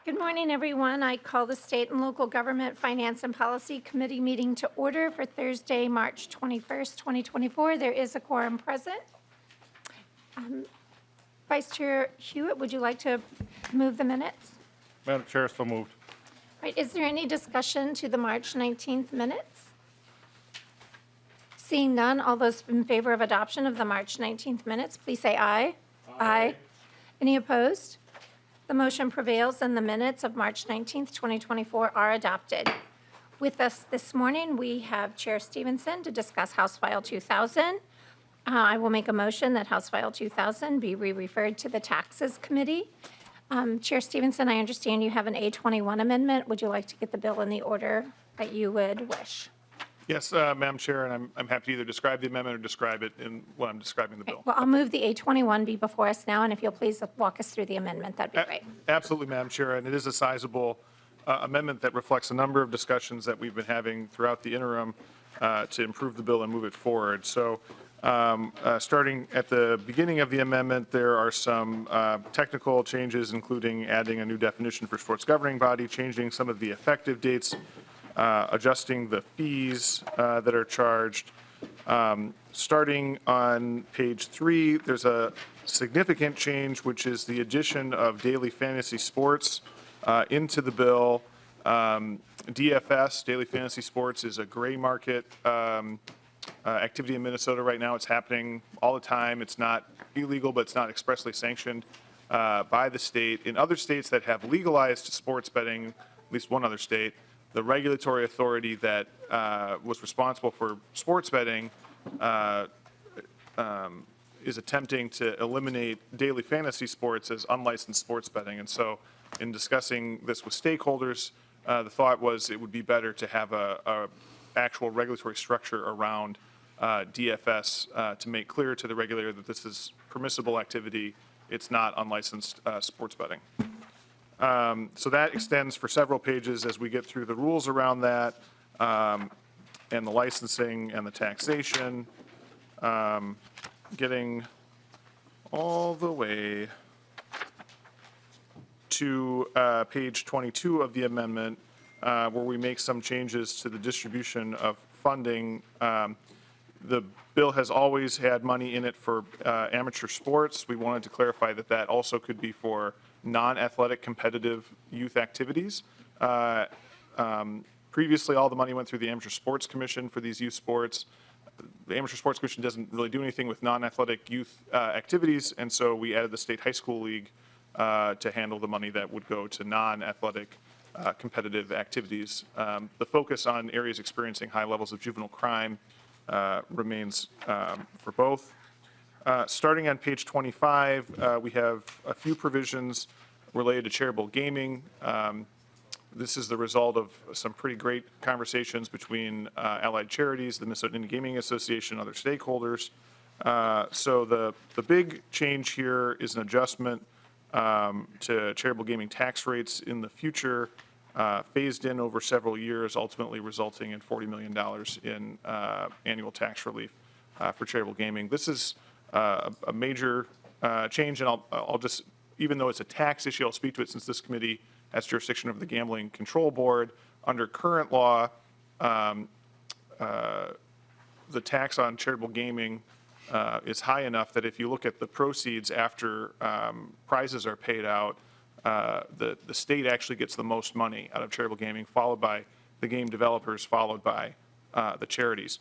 Good morning, everyone. I call the State and Local Government Finance and Policy Committee meeting to order for Thursday, March 21st, 2024. There is a quorum present. Vice Chair Huot, would you like to move the minutes? Madam Chair, so moved. Right. Is there any discussion to the March 19th minutes? Seeing none, all those in favor of adoption of the March 19th minutes, please say aye. Aye. Any opposed? The motion prevails and the minutes of March 19th, 2024 are adopted. With us this morning, we have Chair Stephenson to discuss House File 2000. I will make a motion that House File 2000 be re-referred to the Taxes Committee. Chair Stephenson, I understand you have an A21 amendment. Would you like to get the bill in the order that you would wish? Yes, Madam Chair, and I'm happy to either describe the amendment or describe it in what I'm describing the bill. Well, I'll move the A21 be before us now, and if you'll please walk us through the amendment, that'd be great. Absolutely, Madam Chair, and it is a sizable amendment that reflects a number of discussions that we've been having throughout the interim to improve the bill and move it forward. So starting at the beginning of the amendment, there are some technical changes, including adding a new definition for sports governing body, changing some of the effective dates, adjusting the fees that are charged. Starting on page 3, there's a significant change, which is the addition of daily fantasy sports into the bill. DFS, daily fantasy sports, is a gray market activity in Minnesota right now. It's happening all the time. It's not illegal, but it's not expressly sanctioned by the state. In other states that have legalized sports betting, at least one other state, the regulatory authority that was responsible for sports betting is attempting to eliminate daily fantasy sports as unlicensed sports betting. And so in discussing this with stakeholders, the thought was it would be better to have a actual regulatory structure around DFS to make clear to the regulator that this is permissible activity. It's not unlicensed sports betting. So that extends for several pages as we get through the rules around that and the licensing and the taxation, getting all the way to page 22 of the amendment, where we make some changes to the distribution of funding. The bill has always had money in it for amateur sports. We wanted to clarify that that also could be for non-athletic competitive youth activities. Previously, all the money went through the Amateur Sports Commission for these youth sports. The Amateur Sports Commission doesn't really do anything with non-athletic youth activities, and so we added the State High School League to handle the money that would go to non-athletic competitive activities. The focus on areas experiencing high levels of juvenile crime remains for both. Starting on page 25, we have a few provisions related to charitable gaming. This is the result of some pretty great conversations between Allied Charities, the Minnesota Indian Gaming Association, and other stakeholders. So the big change here is an adjustment to charitable gaming tax rates in the future, phased in over several years, ultimately resulting in $40 million in annual tax relief for charitable gaming. This is a major change, and I'll just, even though it's a tax issue, I'll speak to it since this committee has jurisdiction of the Gambling Control Board. Under current law, the tax on charitable gaming is high enough that if you look at the proceeds after prizes are paid out, the state actually gets the most money out of charitable gaming, followed by the game developers, followed by the charities.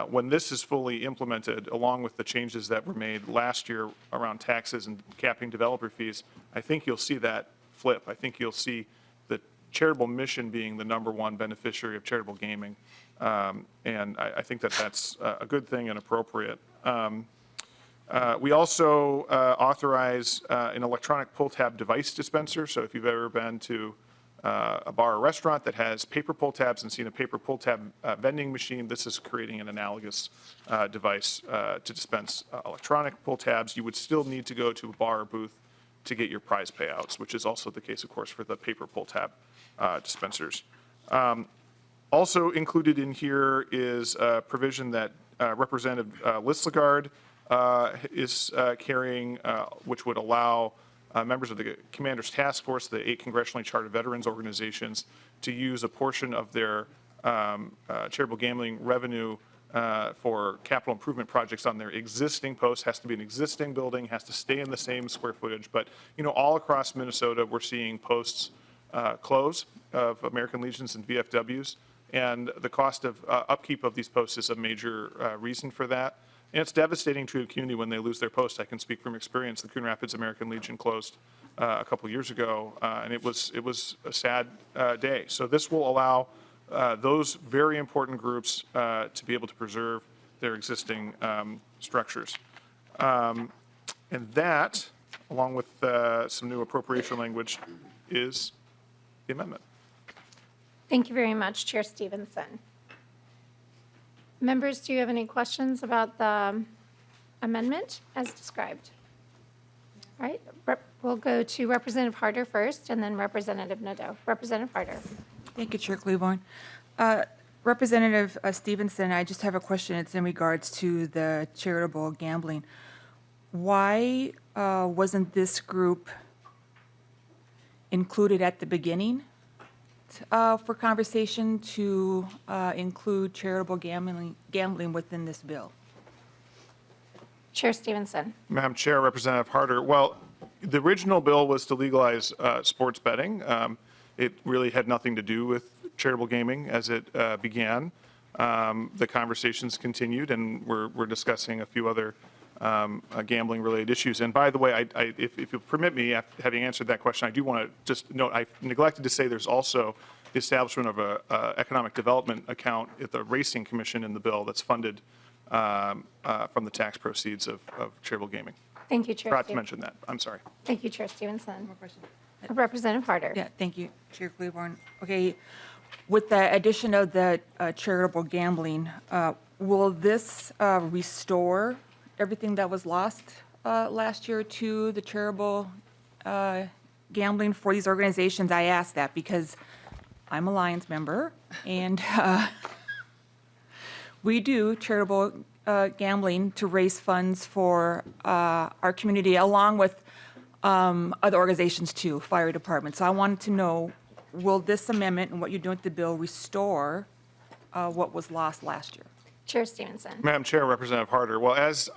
When this is fully implemented, along with the changes that were made last year around taxes and capping developer fees, I think you'll see that flip. I think you'll see the charitable mission being the #1 beneficiary of charitable gaming. And I think that that's a good thing and appropriate. We also authorize an electronic pull tab device dispenser. So if you've ever been to a bar or restaurant that has paper pull tabs and seen a paper pull tab vending machine, this is creating an analogous device to dispense electronic pull tabs. You would still need to go to a bar or booth to get your prize payouts, which is also the case, of course, for the paper pull tab dispensers. Also included in here is a provision that Representative Lislagard is carrying, which would allow members of the Commander's Task Force, the 8 congressionally chartered veterans organizations, to use a portion of their charitable gambling revenue for capital improvement projects on their existing posts. Has to be an existing building, has to stay in the same square footage. But, all across Minnesota, we're seeing posts close of American Legions and VFWs. And the cost of upkeep of these posts is a major reason for that. And it's devastating to a community when they lose their post. I can speak from experience. The Coon Rapids American Legion closed a couple years ago, and it was a sad day. So this will allow those very important groups to be able to preserve their existing structures. And that, along with some new appropriation language, is the amendment. Thank you very much, Chair Stephenson. Members, do you have any questions about the amendment as described? All right, we'll go to Representative Harder first, and then Representative Nadeau. Representative Harder. Thank you, Chair Claiborne. Representative Stephenson, I just have a question. It's in regards to the charitable gambling. Why wasn't this group included at the beginning for conversation to include charitable gambling within this bill? Chair Stephenson. Madam Chair, Representative Harder. Well, the original bill was to legalize sports betting. It really had nothing to do with charitable gaming as it began. The conversations continued, and we're discussing a few other gambling-related issues. And by the way, if you'll permit me, after having answered that question, I do want to just note I neglected to say there's also the establishment of an economic development account at the Racing Commission in the bill that's funded from the tax proceeds of charitable gaming. Thank you, Chair. Forgot to mention that. I'm sorry. Thank you, Chair Stephenson. More question. Representative Harder. Yeah, thank you, Chair Claiborne. Okay, with the addition of the charitable gambling, will this restore everything that was lost last year to the charitable gambling for these organizations? I ask that because I'm a Lions member, and we do charitable gambling to raise funds for our community, along with other organizations too, fire department. So I wanted to know, will this amendment and what you're doing with the bill restore what was lost last year? Chair Stephenson. Madam Chair, Representative Harder. Well, as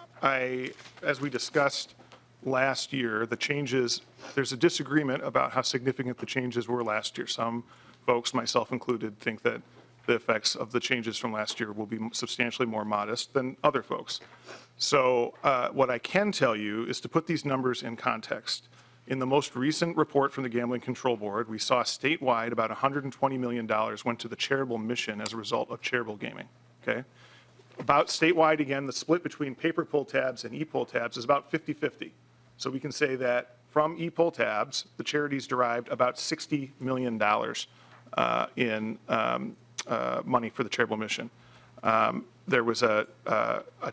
we discussed last year, the changes, there's a disagreement about how significant the changes were last year. Some folks, myself included, think that the effects of the changes from last year will be substantially more modest than other folks. So what I can tell you is to put these numbers in context. In the most recent report from the Gambling Control Board, we saw statewide about $120 million went to the charitable mission as a result of charitable gaming, okay? About statewide, again, the split between paper pull tabs and e-pull tabs is about 50-50. So we can say that from e-pull tabs, the charities derived about $60 million in money for the charitable mission. There was a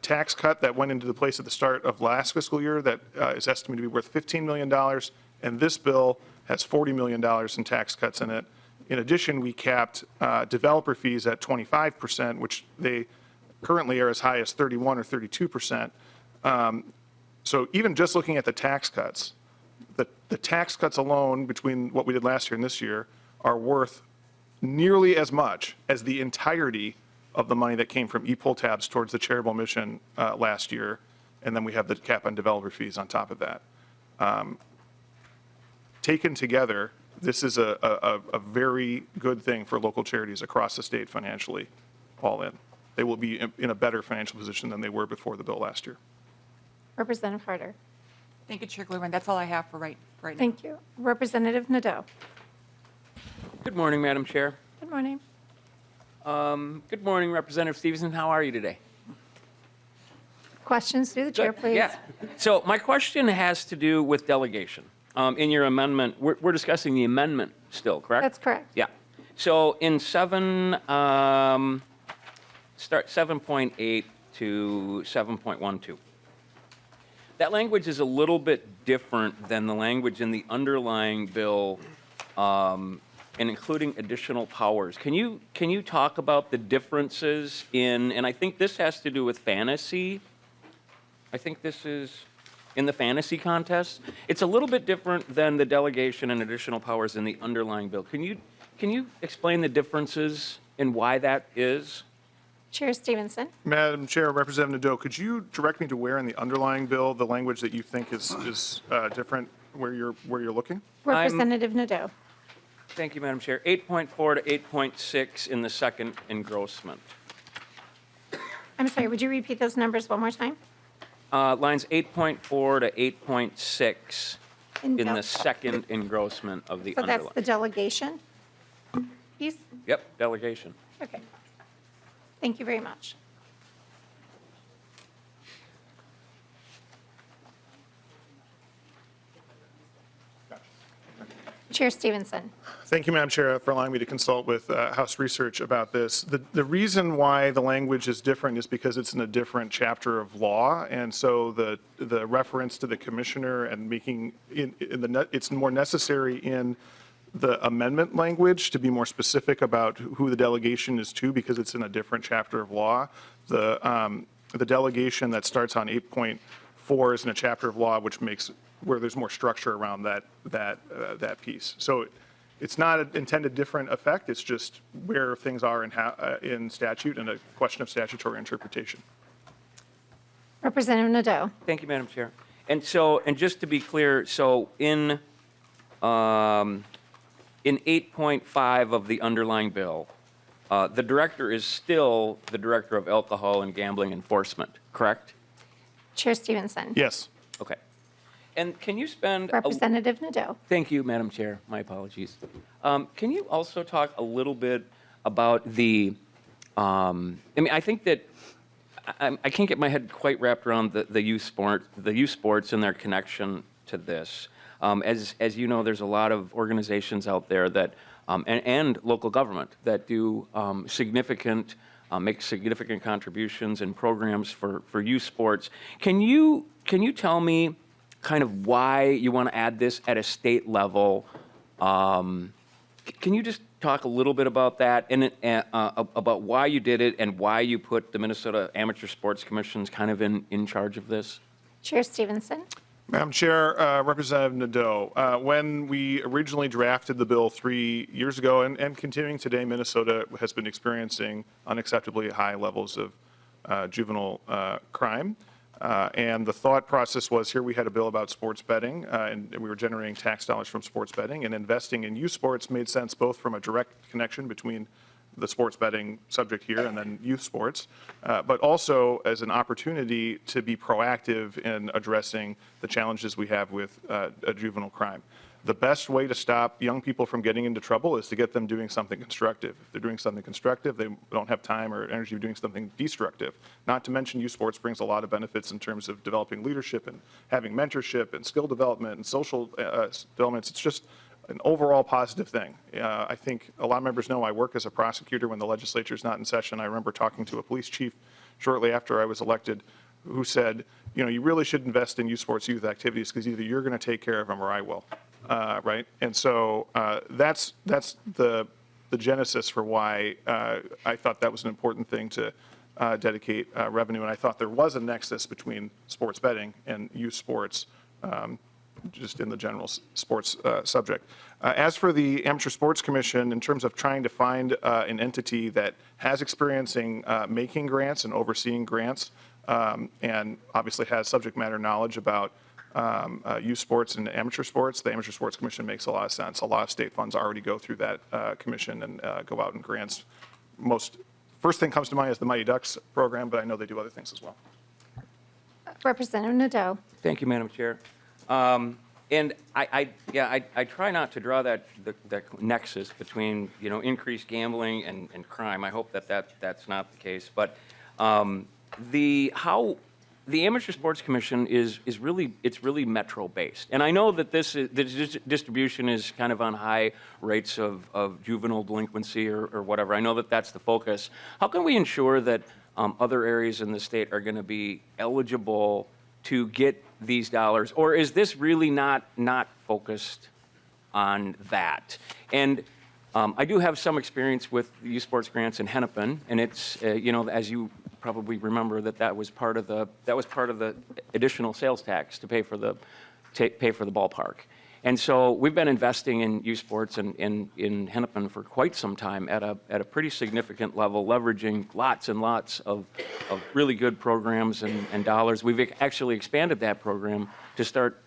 tax cut that went into the place at the start of last fiscal year that is estimated to be worth $15 million, and this bill has $40 million in tax cuts in it. In addition, we capped developer fees at 25%, which they currently are as high as 31 or 32%. So even just looking at the tax cuts, the tax cuts alone between what we did last year and this year are worth nearly as much as the entirety of the money that came from e-pull tabs towards the charitable mission last year, and then we have the cap on developer fees on top of that. Taken together, this is a very good thing for local charities across the state financially, all in. They will be in a better financial position than they were before the bill last year. Representative Harder. Thank you, Chair Claiborne. That's all I have for right now. Thank you. Representative Nadeau. Good morning, Madam Chair. Good morning. Good morning, Representative Stephenson. How are you today? Questions through the chair, please. Yeah. So my question has to do with delegation. In your amendment, we're discussing the amendment still, correct? That's correct. Yeah. So in 7.8 to 7.12. That language is a little bit different than the language in the underlying bill, and including additional powers. Can you talk about the differences in, and I think this has to do with fantasy. I think this is in the fantasy contest. It's a little bit different than the delegation and additional powers in the underlying bill. Can you explain the differences and why that is? Chair Stephenson. Madam Chair, Representative Nadeau, could you direct me to where in the underlying bill the language that you think is different, where you're looking? Representative Nadeau. Thank you, Madam Chair. 8.4 to 8.6 in the second engrossment. I'm sorry, would you repeat those numbers one more time? Lines 8.4 to 8.6 in the del- second engrossment of the So that's underlying. the delegation piece? Yep, delegation. Okay. Thank you very much. Chair Stephenson. Thank you, Madam Chair, for allowing me to consult with House Research about this. The reason why the language is different is because it's in a different chapter of law, and so the reference to the commissioner and making it's more necessary in the amendment language to be more specific about who the delegation is to, because it's in a different chapter of law. The delegation that starts on 8.4 is in a chapter of law where there's more structure around that piece. So it's not intended different effect, it's just where things are in statute and a question of statutory interpretation. Representative Nadeau. Thank you, Madam Chair. And just to be clear, so in 8.5 of the underlying bill, the director is still the director of alcohol and gambling enforcement, correct? Chair Stephenson. Yes. Okay. And can you spend Representative Nadeau. Thank you, Madam Chair. My apologies. Can you also talk a little bit about I think that I can't get my head quite wrapped around the youth sports and their connection to this. As you know, there's a lot of organizations out there that and local government that do make significant contributions and programs for youth sports. Can you tell me kind of why you want to add this at a state level? Can you just talk a little bit about that and about why you did it and why you put the Minnesota Amateur Sports Commissions kind of in charge of this? Chair Stephenson. Madam Chair, Representative Nadeau, when we originally drafted the bill 3 years ago and continuing today, Minnesota has been experiencing unacceptably high levels of juvenile crime. And the thought process was here we had a bill about sports betting, and we were generating tax dollars from sports betting, and investing in youth sports made sense both from a direct connection between the sports betting subject here and then youth sports, but also as an opportunity to be proactive in addressing the challenges we have with juvenile crime. The best way to stop young people from getting into trouble is to get them doing something constructive. If they're doing something constructive, they don't have time or energy doing something destructive. Not to mention youth sports brings a lot of benefits in terms of developing leadership and having mentorship and skill development and social developments. It's just an overall positive thing. I think a lot of members know I work as a prosecutor when the legislature is not in session. I remember talking to a police chief shortly after I was elected who said, you really should invest in youth sports, youth activities, because either you're going to take care of them or I will. Right? And so that's the genesis for why I thought that was an important thing to dedicate revenue. And I thought there was a nexus between sports betting and youth sports, just in the general sports subject. As for the Amateur Sports Commission, in terms of trying to find an entity that has experience in making grants and overseeing grants, and obviously has subject matter knowledge about youth sports and amateur sports, the Amateur Sports Commission makes a lot of sense. A lot of state funds already go through that commission and go out in grants. First thing comes to mind is the Mighty Ducks program, but I know they do other things as well. Representative Nadeau. Thank you, Madam Chair. And I try not to draw that nexus between increased gambling and crime. I hope that's not the case. But the Amateur Sports Commission is really metro based, and I know that the distribution is kind of on high rates of juvenile delinquency or whatever. I know that that's the focus. How can we ensure that other areas in the state are going to be eligible to get these dollars, or is this really not focused on that? And I do have some experience with youth sports grants in Hennepin, and it's as you probably remember that was part of the additional sales tax to pay for the ballpark. And so we've been investing in youth sports in Hennepin for quite some time at a pretty significant level, leveraging lots and lots of really good programs and dollars. We've actually expanded that program to start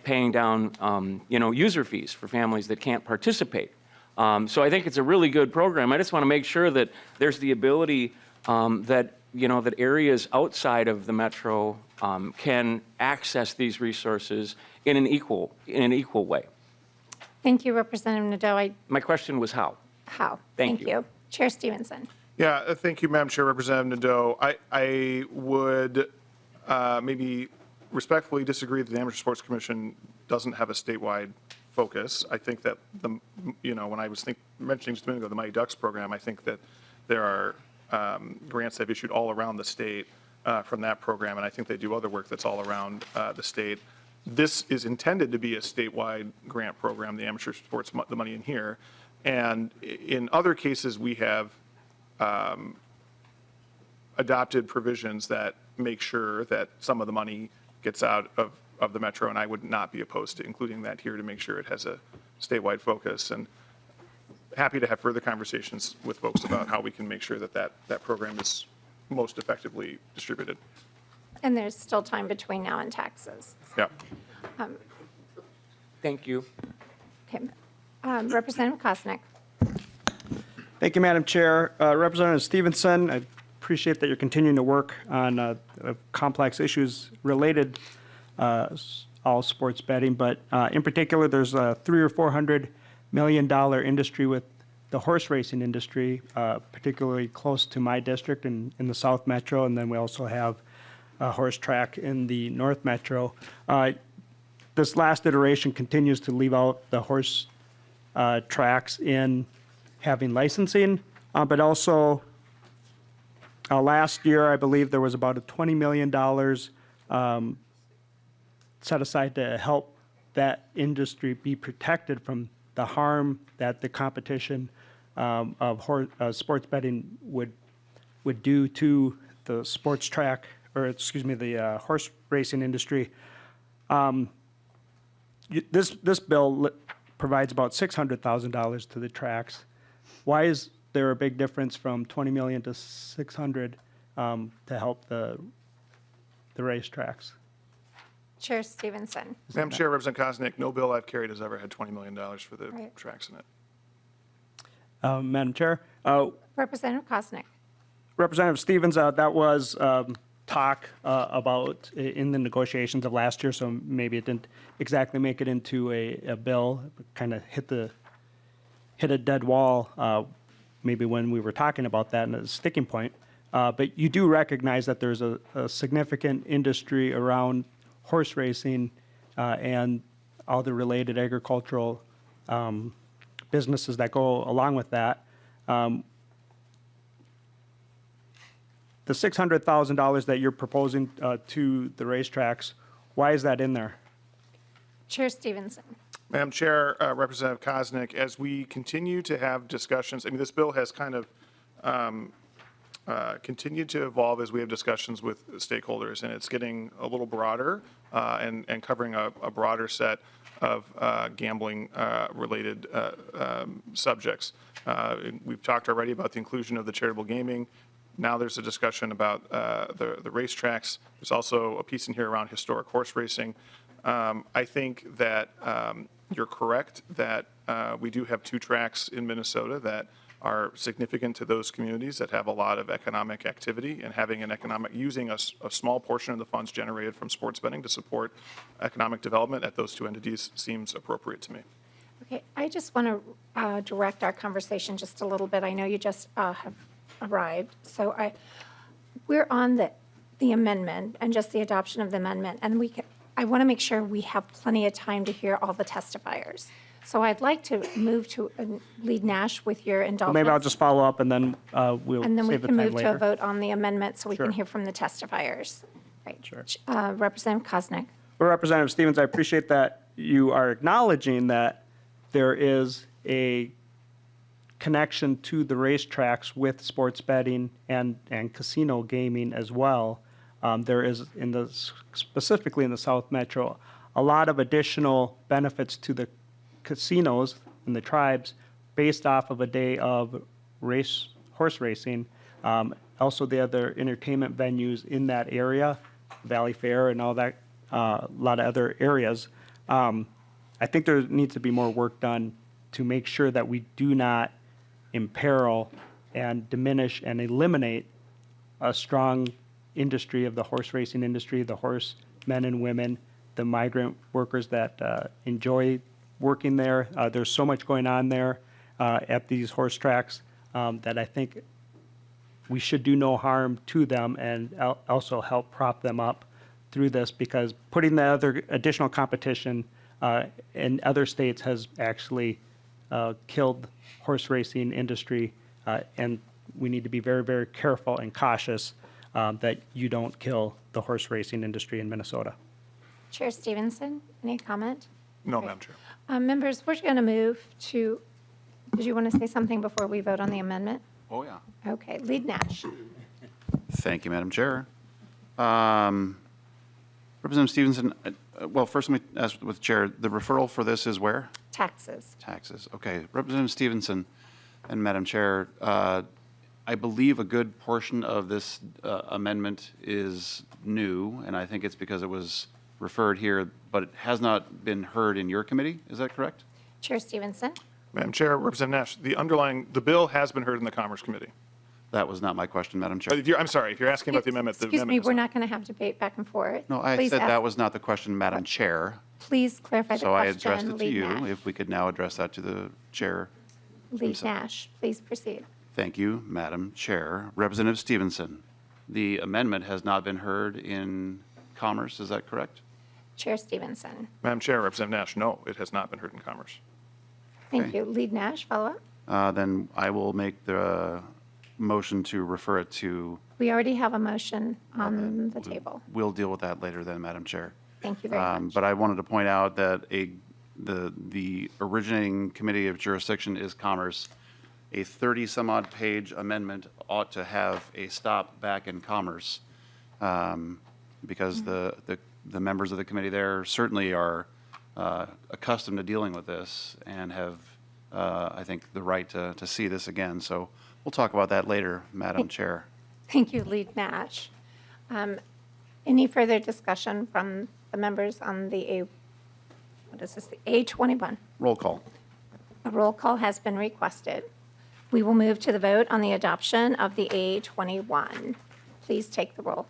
paying down, user fees for families that can't participate. So I think it's a really good program. I just want to make sure that there's the ability that areas outside of the metro can access these resources in an equal way. Thank you, Representative Nadeau. My question was how. How? Thank you. Chair Stephenson. Yeah, thank you, Madam Chair, Representative Nadeau. I would maybe respectfully disagree that the Amateur Sports Commission doesn't have a statewide focus. I think that when I was mentioning just a minute ago the Mighty Ducks program, I think that there are grants they've issued all around the state from that program, and I think they do other work that's all around the state. This is intended to be a statewide grant program, the amateur sports, the money in here. And in other cases, we have adopted provisions that make sure that some of the money gets out of the metro, and I would not be opposed to including that here to make sure it has a statewide focus. And happy to have further conversations with folks about how we can make sure that program is most effectively distributed. And there's still time between now and taxes. Yeah. Thank you. Okay. Representative Kosnick. Thank you, Madam Chair. Representative Stephenson, I appreciate that you're continuing to work on complex issues related all sports betting, but in particular, there's a $300 or $400 million industry with the horse racing industry, particularly close to my district in the South Metro, and then we also have a horse track in the North Metro. This last iteration continues to leave out the horse tracks in having licensing, but also last year, I believe there was about a $20 million set aside to help that industry be protected from the harm that the competition of sports betting would do to the sports track, or excuse me, the horse racing industry. This bill provides about $600,000 to the tracks. Why is there a big difference from $20 million to $600 to help the racetracks? Chair Stephenson. Madam Chair, Representative Kosnick, no bill I've carried has ever had $20 million for the Right. tracks in it. Madam Chair, Representative Kosnick. Representative Stevens, that was talk about in the negotiations of last year, so maybe it didn't exactly make it into a bill, kind of hit a dead wall maybe when we were talking about that and a sticking point. But you do recognize that there's a significant industry around horse racing and all the related agricultural businesses that go along with that. The $600,000 that you're proposing to the racetracks, why is that in there? Chair Stephenson. Madam Chair, Representative Kosnick, as we continue to have discussions, I mean, this bill has kind of continued to evolve as we have discussions with stakeholders, and it's getting a little broader and covering a broader set of gambling-related subjects. We've talked already about the inclusion of the charitable gaming. Now there's a discussion about the racetracks. There's also a piece in here around historic horse racing. I think that you're correct that we do have 2 tracks in Minnesota that are significant to those communities that have a lot of economic activity, and having using a small portion of the funds generated from sports betting to support economic development at those 2 entities seems appropriate to me. Okay, I just want to direct our conversation just a little bit. I know you just have arrived, so we're on the amendment and just the adoption of the amendment, and I want to make sure we have plenty of time to hear all the testifiers. So I'd like to move to Lead Nash with your indulgence. Maybe I'll just follow up and then we'll And then we save the can time move to a later. vote on the amendment so we can Sure. hear from the testifiers. Right. Sure. Representative Kosnick. Well, Representative Stevens, I appreciate that you are acknowledging that there is a connection to the racetracks with sports betting and casino gaming as well. There is, specifically in the South Metro, a lot of additional benefits to the casinos and the tribes based off of a day of horse racing. Also, the other entertainment venues in that area, Valley Fair and all that, a lot of other areas. I think there needs to be more work done to make sure that we do not imperil and diminish and eliminate a strong industry of the horse racing industry, the horse men and women, the migrant workers that enjoy working there. There's so much going on there at these horse tracks that I think we should do no harm to them and also help prop them up through this, because putting the other additional competition in other states has actually killed horse racing industry, and we need to be very, very careful and cautious that you don't kill the horse racing industry in Minnesota. Chair Stephenson, any comment? No, Madam Chair. Members, we're going to move to, did you want to say something before we vote on the amendment? Oh, yeah. Okay, Lead Nash. Thank you, Madam Chair. Representative Stephenson, well, first let me ask with the Chair, the referral for this is where? Taxes. Taxes. Okay. Representative Stephenson and Madam Chair, I believe a good portion of this amendment is new, and I think it's because it was referred here, but it has not been heard in your committee. Is that correct? Chair Stephenson. Madam Chair, Representative Nash, the bill has been heard in the Commerce Committee. That was not my question, Madam Chair. I'm sorry, if you're asking about the amendment, Excuse me, is we're not. not going to have debate back and forth. No, I Please said ask- that was not the question, Madam Chair. Please clarify the So I question. addressed it to Lead you. Nash. If we could now address that to the Chair. Lead Nash, please proceed. Thank you, Madam Chair. Representative Stephenson, the amendment has not been heard in Commerce, is that correct? Chair Stephenson. Madam Chair, Representative Nash, no, it has not been heard in Commerce. Thank Okay. you. Lead Nash, follow up. Then I will make the motion to refer it to, We already have a motion on the table. we'll deal with that later then, Madam Chair. Thank you very much. But I wanted to point out that the originating committee of jurisdiction is Commerce. A 30-some-odd page amendment ought to have a stop back in Commerce, because the members of the committee there certainly are accustomed to dealing with this and have, I think, the right to see this again. So we'll talk about that later, Madam Chair. Thank you, Lead Nash. Any further discussion from the members on the what is this, the A21? Roll call. A roll call has been requested. We will move to the vote on the adoption of the A21. Please take the roll.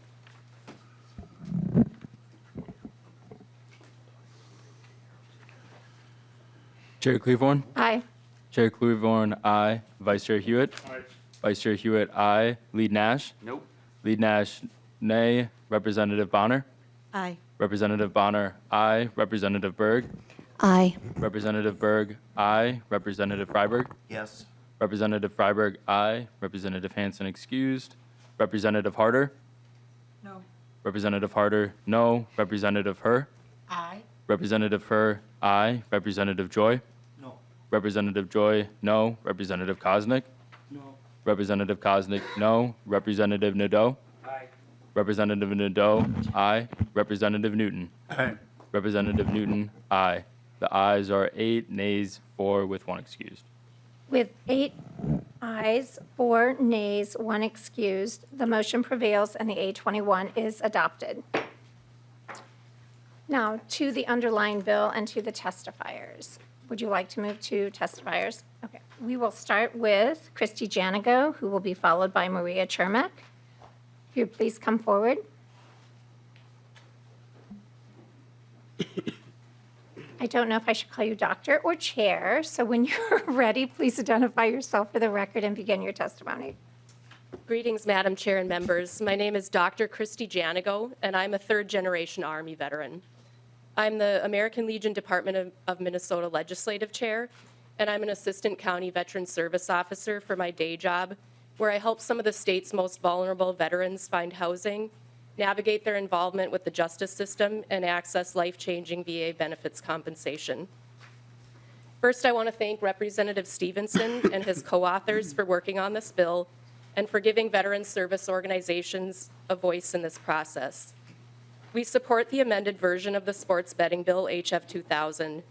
Chair Cleavorn. Aye. Chair Cleavorn, aye. Vice Chair Hewitt. Aye. Vice Chair Hewitt, aye. Lead Nash. Nope. Lead Nash, nay. Representative Bonner. Aye. Representative Bonner, aye. Representative Berg. Aye. Representative Berg, aye. Representative Freiberg. Yes. Representative Freiberg, aye. Representative Hanson excused. Representative Harder. No. Representative Harder, no. Representative Herr. Aye. Representative Herr, aye. Representative Joy. No. Representative Joy, no. Representative Koznick. No. Representative Koznick, no. Representative Nadeau. Aye. Representative Nadeau, aye. Representative Newton. Aye. Representative Newton, aye. The ayes are 8, nays 4 with 1 excused. With 8 ayes, 4 nays, 1 excused, the motion prevails and the A21 is adopted. Now, to the underlying bill and to the testifiers. Would you like to move to testifiers? Okay. We will start with Christy Janigo, who will be followed by Maria Chermak. If you please come forward. I don't know if I should call you doctor or chair, so when you're ready, please identify yourself for the record and begin your testimony. Greetings, Madam Chair and members. My name is Dr. Christy Janigo, and I'm a third-generation Army veteran. I'm the American Legion Department of Minnesota Legislative Chair, and I'm an Assistant County Veteran Service Officer for my day job, where I help some of the state's most vulnerable veterans find housing, navigate their involvement with the justice system, and access life-changing VA benefits compensation. First, I want to thank Representative Stephenson and his co-authors for working on this bill and for giving veteran service organizations a voice in this process. We support the amended version of the sports betting bill, HF 2000.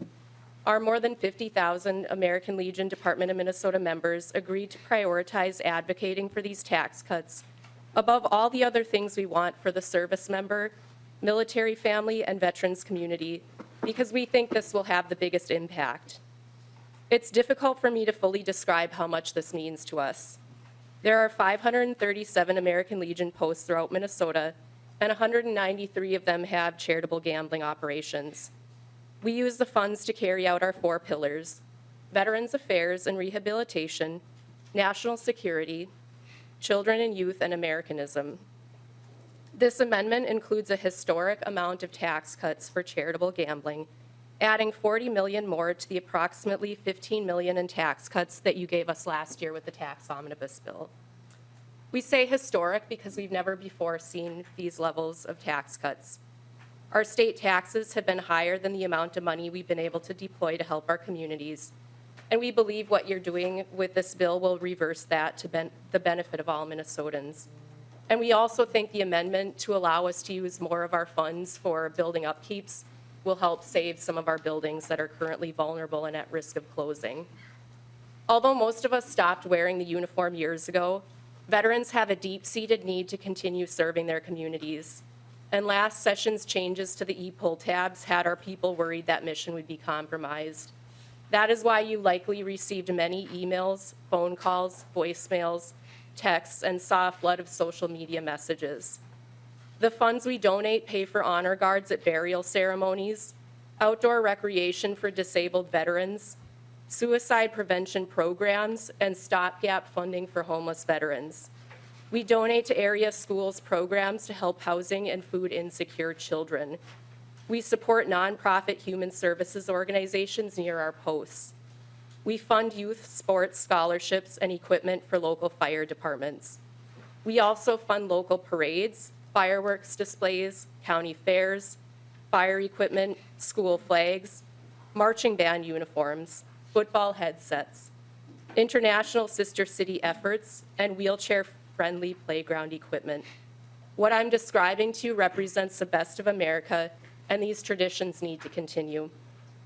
Our more than 50,000 American Legion Department of Minnesota members agreed to prioritize advocating for these tax cuts above all the other things we want for the service member, military family, and veterans community, because we think this will have the biggest impact. It's difficult for me to fully describe how much this means to us. There are 537 American Legion posts throughout Minnesota, and 193 of them have charitable gambling operations. We use the funds to carry out our 4 pillars: Veterans Affairs and Rehabilitation, National Security, Children and Youth, and Americanism. This amendment includes a historic amount of tax cuts for charitable gambling, adding $40 million more to the approximately $15 million in tax cuts that you gave us last year with the tax omnibus bill. We say historic because we've never before seen these levels of tax cuts. Our state taxes have been higher than the amount of money we've been able to deploy to help our communities, and we believe what you're doing with this bill will reverse that to the benefit of all Minnesotans. And we also think the amendment to allow us to use more of our funds for building upkeeps will help save some of our buildings that are currently vulnerable and at risk of closing. Although most of us stopped wearing the uniform years ago, veterans have a deep-seated need to continue serving their communities. And last session's changes to the e-poll tabs had our people worried that mission would be compromised. That is why you likely received many emails, phone calls, voicemails, texts, and saw a flood of social media messages. The funds we donate pay for honor guards at burial ceremonies, outdoor recreation for disabled veterans, suicide prevention programs, and stopgap funding for homeless veterans. We donate to area schools programs to help housing and food insecure children. We support nonprofit human services organizations near our posts. We fund youth sports scholarships and equipment for local fire departments. We also fund local parades, fireworks displays, county fairs, fire equipment, school flags, marching band uniforms, football headsets, international sister city efforts, and wheelchair-friendly playground equipment. What I'm describing to you represents the best of America, and these traditions need to continue.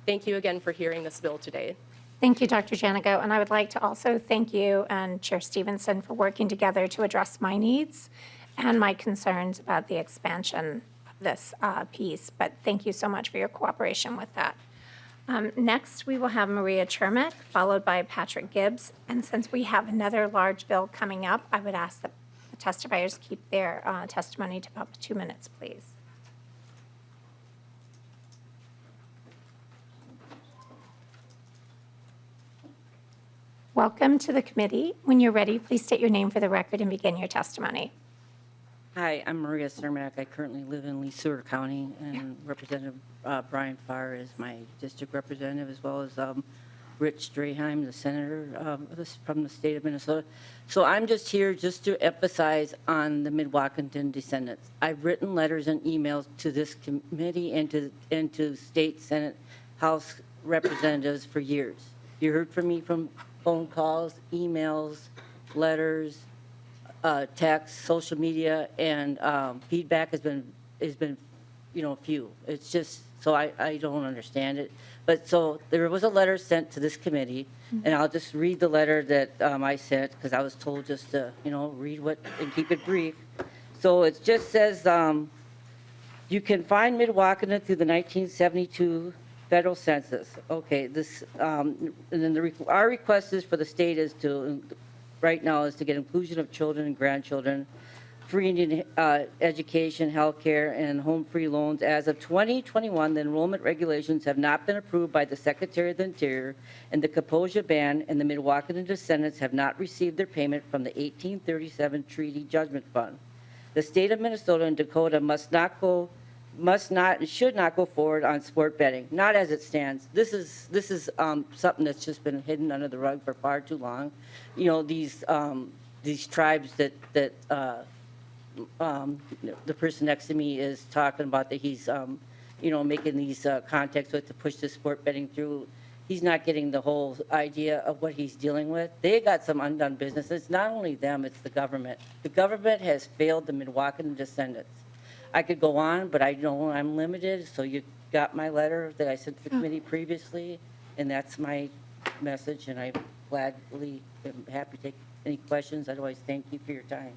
Thank you again for hearing this bill today. Thank you, Dr. Janigo. And I would like to also thank you and Chair Stephenson for working together to address my needs and my concerns about the expansion of this piece. But thank you so much for your cooperation with that. Next, we will have Maria Chermak, followed by Patrick Gibbs. And since we have another large bill coming up, I would ask that the testifiers keep their testimony to about 2 minutes, please. Welcome to the committee. When you're ready, please state your name for the record and begin your testimony. Hi, I'm Maria Cermak. I currently live in Lee Seward County, and Representative Brian Farr is my district representative, as well as Rich Straheim, the senator from the state of Minnesota. So I'm just here just to emphasize on the Mid-Waukeston descendants. I've written letters and emails to this committee and to state, Senate, House representatives for years. You heard from me from phone calls, emails, letters, text, social media, and feedback has been few. It's just, so I don't understand it. But so there was a letter sent to this committee, and I'll just read the letter that I sent, because I was told just to, read what and keep it brief. So it just says, you can find Mid-Waukeston through the 1972 federal census. Okay, this, and then our request is for the state is to, right now, is to get inclusion of children and grandchildren, free Indian education, health care, and home-free loans. As of 2021, the enrollment regulations have not been approved by the Secretary of the Interior, and the Kaposia Band and the Mid-Waukeston descendants have not received their payment from the 1837 Treaty Judgment Fund. The state of Minnesota and Dakota must not and should not go forward on sport betting, not as it stands. This is something that's just been hidden under the rug for far too long. These tribes that the person next to me is talking about, that he's making these contacts with to push the sport betting through. he's not getting the whole idea of what he's dealing with. They got some undone business. It's not only them, it's the government. The government has failed the Milwaukee descendants. I could go on, but I know I'm limited, so you got my letter that I sent to the committee previously, and that's my message, and I gladly am happy to take any questions. Otherwise, thank you for your time.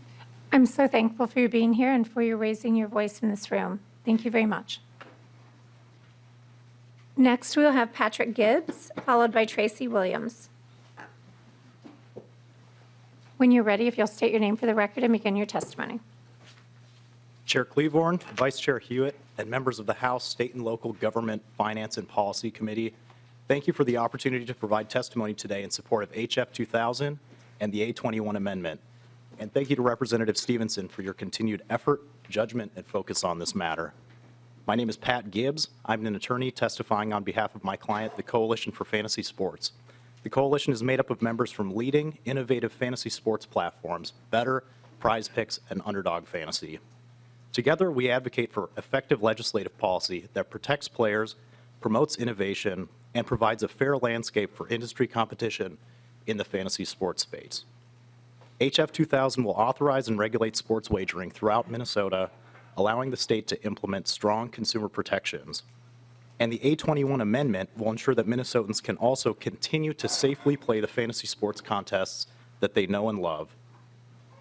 I'm so thankful for you being here and for you raising your voice in this room. Thank you very much. Next, we'll have Patrick Gibbs, followed by Tracy Williams. When you're ready, if you'll state your name for the record and begin your testimony. Chair Cleavorn, Vice Chair Hewitt, and members of the House State and Local Government Finance and Policy Committee, thank you for the opportunity to provide testimony today in support of HF 2000 and the A21 amendment. And thank you to Representative Stephenson for your continued effort, judgment, and focus on this matter. My name is Pat Gibbs. I'm an attorney testifying on behalf of my client, the Coalition for Fantasy Sports. The coalition is made up of members from leading, innovative fantasy sports platforms, Better, Prize Picks, and Underdog Fantasy. Together, we advocate for effective legislative policy that protects players, promotes innovation, and provides a fair landscape for industry competition in the fantasy sports space. HF 2000 will authorize and regulate sports wagering throughout Minnesota, allowing the state to implement strong consumer protections. And the A21 amendment will ensure that Minnesotans can also continue to safely play the fantasy sports contests that they know and love.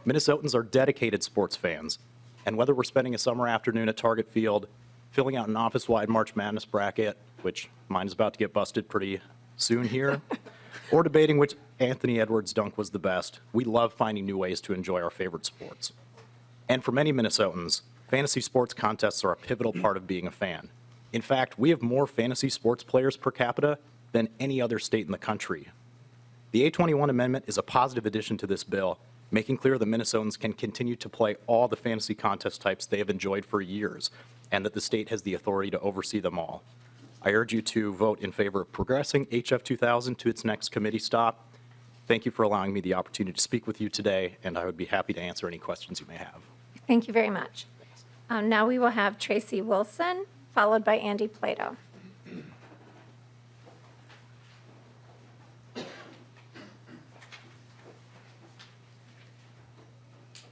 Minnesotans are dedicated sports fans, and whether we're spending a summer afternoon at Target Field, filling out an office-wide March Madness bracket, which mine is about to get busted pretty soon here, or debating which Anthony Edwards dunk was the best, we love finding new ways to enjoy our favorite sports. And for many Minnesotans, fantasy sports contests are a pivotal part of being a fan. In fact, we have more fantasy sports players per capita than any other state in the country. The A21 amendment is a positive addition to this bill, making clear that Minnesotans can continue to play all the fantasy contest types they have enjoyed for years, and that the state has the authority to oversee them all. I urge you to vote in favor of progressing HF 2000 to its next committee stop. Thank you for allowing me the opportunity to speak with you today, and I would be happy to answer any questions you may have. Thank you very much. Now we will have Tracy Wilson, followed by Andy Plato.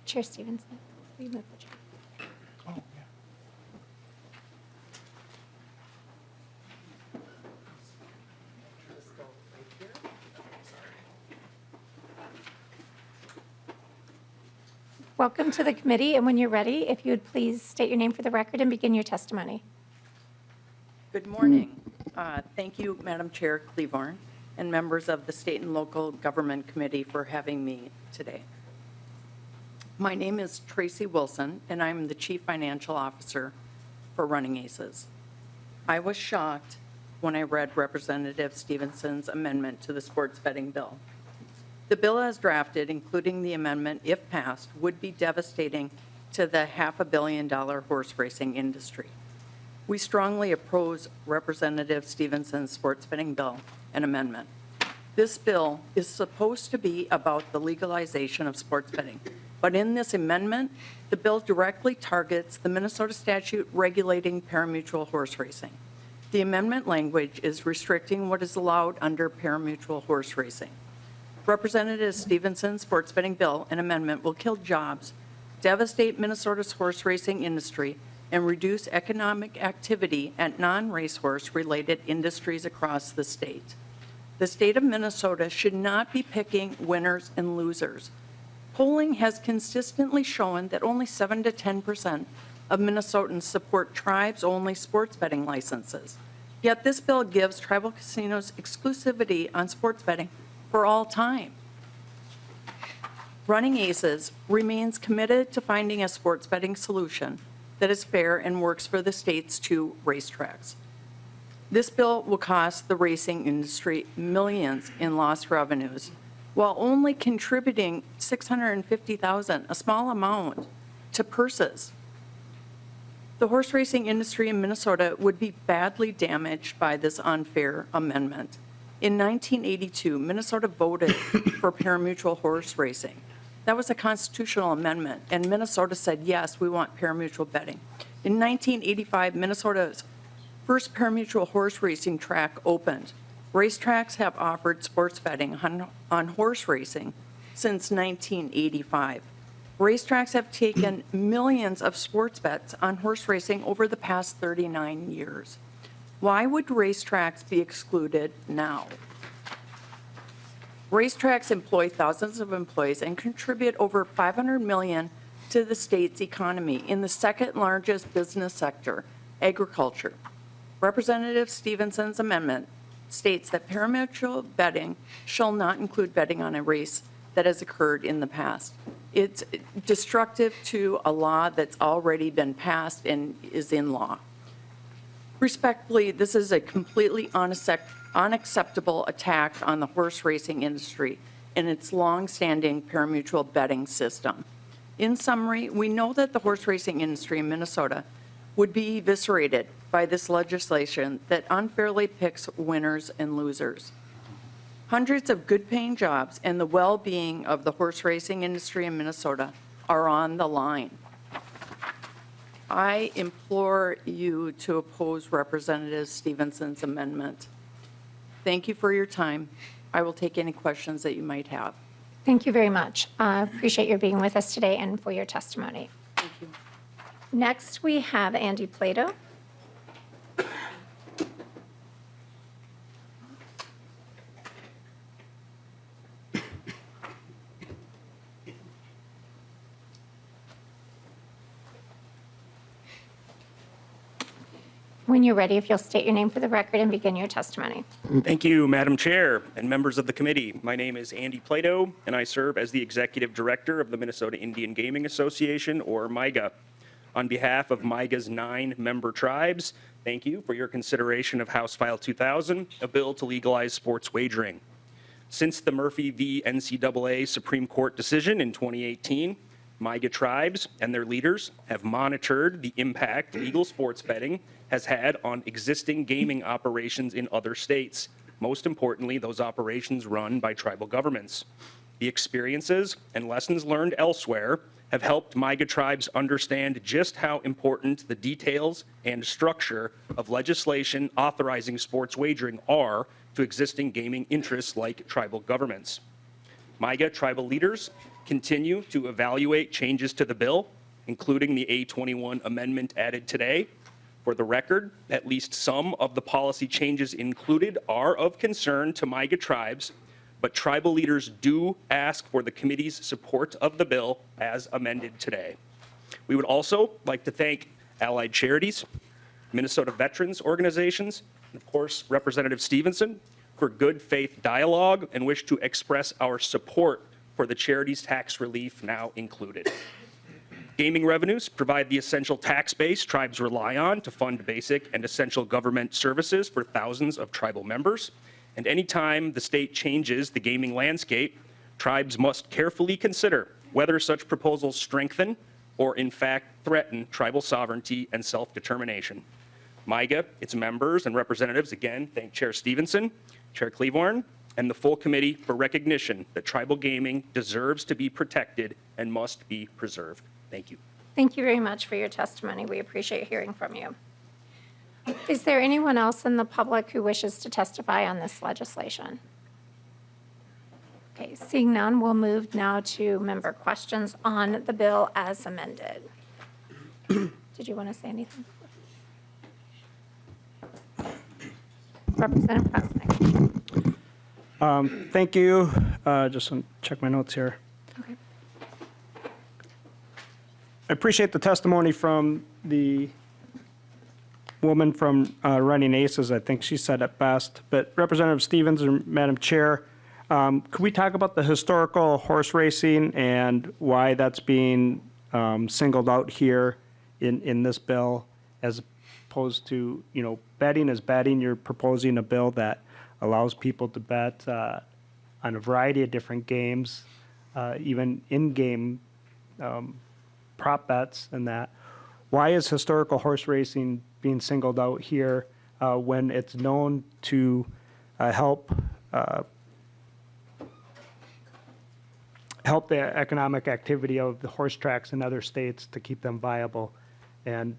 Chair Stevenson, will you move the chair? Welcome to the committee, and when you're ready, if you would please state your name for the record and begin your testimony. Good morning. Thank you, Madam Chair Cleavorn, and members of the State and Local Government Committee for having me today. My name is Tracy Wilson, and I'm the Chief Financial Officer for Running Aces. I was shocked when I read Representative Stephenson's amendment to the sports betting bill. The bill as drafted, including the amendment, if passed, would be devastating to the $500 million horse racing industry. We strongly oppose Representative Stephenson's sports betting bill and amendment. This bill is supposed to be about the legalization of sports betting, but in this amendment, the bill directly targets the Minnesota statute regulating parimutuel horse racing. The amendment language is restricting what is allowed under parimutuel horse racing. Representative Stephenson's sports betting bill and amendment will kill jobs, devastate Minnesota's horse racing industry, and reduce economic activity at non-racehorse related industries across the state. The state of Minnesota should not be picking winners and losers. Polling has consistently shown that only 7 to 10% of Minnesotans support tribes-only sports betting licenses. Yet this bill gives tribal casinos exclusivity on sports betting for all time. Running Aces remains committed to finding a sports betting solution that is fair and works for the state's 2 racetracks. This bill will cost the racing industry millions in lost revenues, while only contributing $650,000, a small amount, to purses. The horse racing industry in Minnesota would be badly damaged by this unfair amendment. In 1982, Minnesota voted for parimutuel horse racing. That was a constitutional amendment, and Minnesota said, yes, we want parimutuel betting. In 1985, Minnesota's first parimutuel horse racing track opened. Racetracks have offered sports betting on horse racing since 1985. Racetracks have taken millions of sports bets on horse racing over the past 39 years. Why would racetracks be excluded now? Racetracks employ thousands of employees and contribute over $500 million to the state's economy in the second largest business sector, agriculture. Representative Stephenson's amendment states that parimutuel betting shall not include betting on a race that has occurred in the past. It's destructive to a law that's already been passed and is in law. Respectfully, this is a completely unacceptable attack on the horse racing industry and its long-standing parimutuel betting system. In summary, we know that the horse racing industry in Minnesota would be eviscerated by this legislation that unfairly picks winners and losers. Hundreds of good-paying jobs and the well-being of the horse racing industry in Minnesota are on the line. I implore you to oppose Representative Stephenson's amendment. Thank you for your time. I will take any questions that you might have. Thank you very much. Appreciate your being with us today and for your testimony. Thank you. Next, we have Andy Plato. When you're ready, if you'll state your name for the record and begin your testimony. Thank you, Madam Chair and members of the committee. My name is Andy Plato, and I serve as the Executive Director of the Minnesota Indian Gaming Association, or MIGA. On behalf of MIGA's 9 member tribes, thank you for your consideration of House File 2000, a bill to legalize sports wagering. Since the Murphy v. NCAA Supreme Court decision in 2018, MIGA tribes and their leaders have monitored the impact legal sports betting has had on existing gaming operations in other states. Most importantly, those operations run by tribal governments. The experiences and lessons learned elsewhere have helped MIGA tribes understand just how important the details and structure of legislation authorizing sports wagering are to existing gaming interests like tribal governments. MIGA tribal leaders continue to evaluate changes to the bill, including the A21 amendment added today. For the record, at least some of the policy changes included are of concern to MIGA tribes, but tribal leaders do ask for the committee's support of the bill as amended today. We would also like to thank allied charities, Minnesota veterans organizations, and of course, Representative Stephenson for good faith dialogue and wish to express our support for the charities tax relief now included. Gaming revenues provide the essential tax base tribes rely on to fund basic and essential government services for thousands of tribal members. And anytime the state changes the gaming landscape, tribes must carefully consider whether such proposals strengthen or in fact threaten tribal sovereignty and self-determination. MIGA, its members and representatives, again, thank Chair Stephenson, Chair Cleavorn, and the full committee for recognition that tribal gaming deserves to be protected and must be preserved. Thank you. Thank you very much for your testimony. We appreciate hearing from you. Is there anyone else in the public who wishes to testify on this legislation? Okay, seeing none, we'll move now to member questions on the bill as amended. Did you want to say anything? Representative Krasnick. Thank you. Just want to check my notes here. Okay. I appreciate the testimony from the woman from Running Aces. I think she said it best. But Representative Stevens and Madam Chair, could we talk about the historical horse racing and why that's being singled out here in this bill, as opposed to, you know, betting is betting. You're proposing a bill that allows people to bet on a variety of different games, even in-game prop bets and that. Why is historical horse racing being singled out here when it's known to help the economic activity of the horse tracks in other states to keep them viable? And,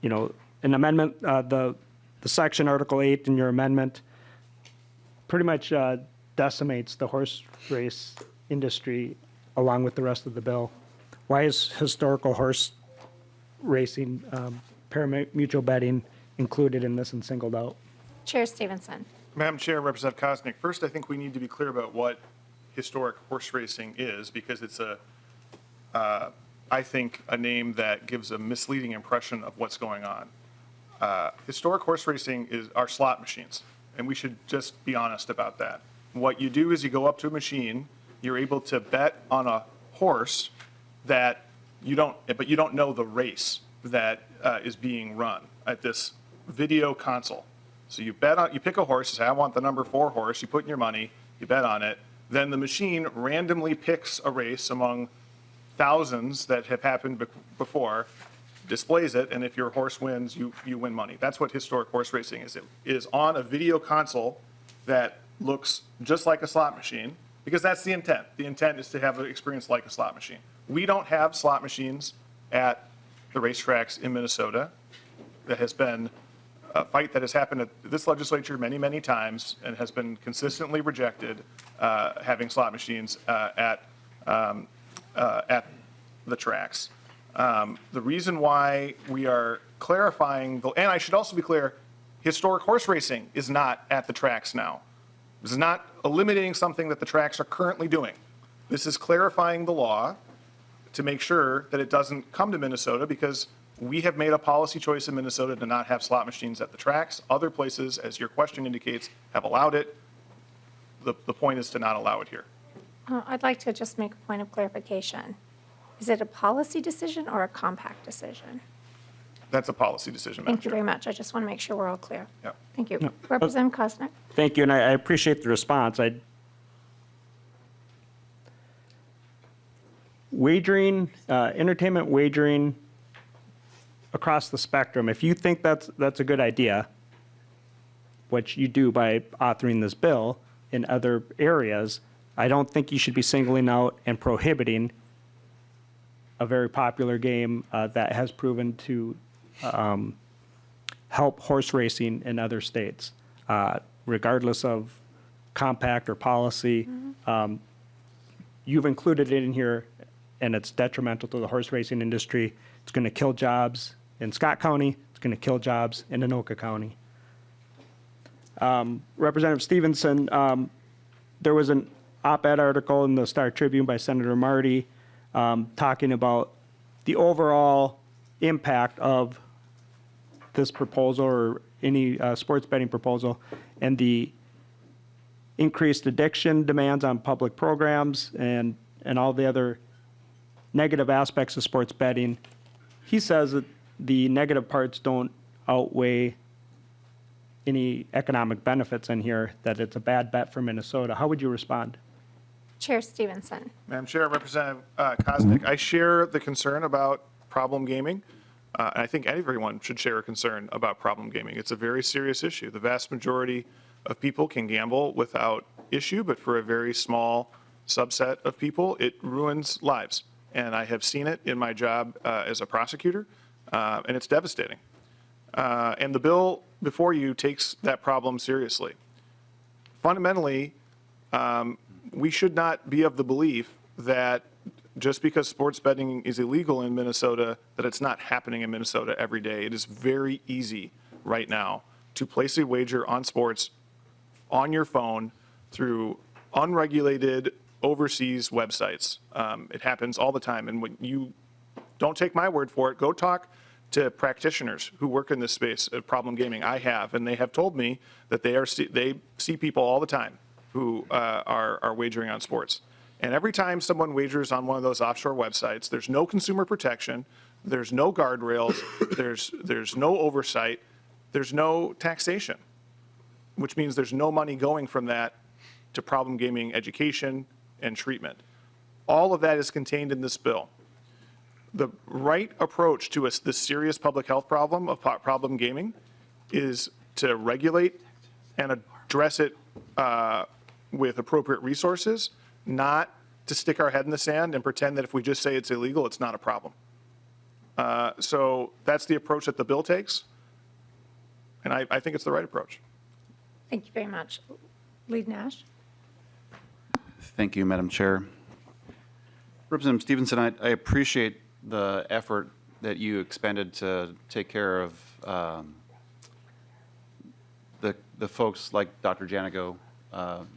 you know, an amendment, the section Article 8 in your amendment pretty much decimates the horse race industry along with the rest of the bill. Why is historical horse racing, pari-mutuel betting included in this and singled out? Chair Stephenson. Madam Chair, Representative Kosnick, first, I think we need to be clear about what historic horse racing is, because it's I think, a name that gives a misleading impression of what's going on. Historic horse racing are slot machines, and we should just be honest about that. What you do is you go up to a machine, you're able to bet on a horse but you don't know the race that is being run at this video console. So you pick a horse, you say, I want the number 4 horse, you put in your money, you bet on it, then the machine randomly picks a race among thousands that have happened before, displays it, and if your horse wins, you win money. That's what historic horse racing is. It is on a video console that looks just like a slot machine, because that's the intent. The intent is to have an experience like a slot machine. We don't have slot machines at the racetracks in Minnesota. That has been a fight that has happened at this legislature many, many times and has been consistently rejected, having slot machines at the tracks. The reason why we are clarifying, and I should also be clear, historic horse racing is not at the tracks now. This is not eliminating something that the tracks are currently doing. This is clarifying the law to make sure that it doesn't come to Minnesota, because we have made a policy choice in Minnesota to not have slot machines at the tracks. Other places, as your question indicates, have allowed it. The point is to not allow it here. I'd like to just make a point of clarification. Is it a policy decision or a compact decision? That's a policy decision, Madam Thank you Chair. very much. I just want to make sure we're all clear. Yeah. Thank you. Representative Kosnick. Thank you, and I appreciate the response. Wagering, entertainment wagering across the spectrum, if you think that's a good idea, which you do by authoring this bill in other areas, I don't think you should be singling out and prohibiting a very popular game that has proven to help horse racing in other states, regardless of compact or policy. You've included it in here, and it's detrimental to the horse racing industry. It's going to kill jobs in Scott County. It's going to kill jobs in Anoka County. Representative Stephenson, there was an op-ed article in the Star Tribune by Senator Marty talking about the overall impact of this proposal or any sports betting proposal and the increased addiction demands on public programs and all the other negative aspects of sports betting. He says that the negative parts don't outweigh any economic benefits in here, that it's a bad bet for Minnesota. How would you respond? Chair Stephenson. Madam Chair, Representative Kosnick, I share the concern about problem gaming. And I think everyone should share a concern about problem gaming. It's a very serious issue. The vast majority of people can gamble without issue, but for a very small subset of people, it ruins lives. And I have seen it in my job as a prosecutor, and it's devastating. And the bill before you takes that problem seriously. Fundamentally, we should not be of the belief that just because sports betting is illegal in Minnesota, that it's not happening in Minnesota every day. It is very easy right now to place a wager on sports on your phone through unregulated overseas websites. It happens all the time. And when you don't take my word for it, go talk to practitioners who work in this space of problem gaming. I have, and they have told me that they see people all the time who are wagering on sports. And every time someone wagers on one of those offshore websites, there's no consumer protection, there's no guardrails, there's no oversight, there's no taxation, which means there's no money going from that to problem gaming education and treatment. All of that is contained in this bill. The right approach to this serious public health problem of problem gaming is to regulate and address it with appropriate resources, not to stick our head in the sand and pretend that if we just say it's illegal, it's not a problem. So that's the approach that the bill takes, and I think it's the right approach. Thank you very much. Lead Nash. Thank you, Madam Chair. Representative Stephenson, I appreciate the effort that you expended to take care of the folks like Dr. Janigo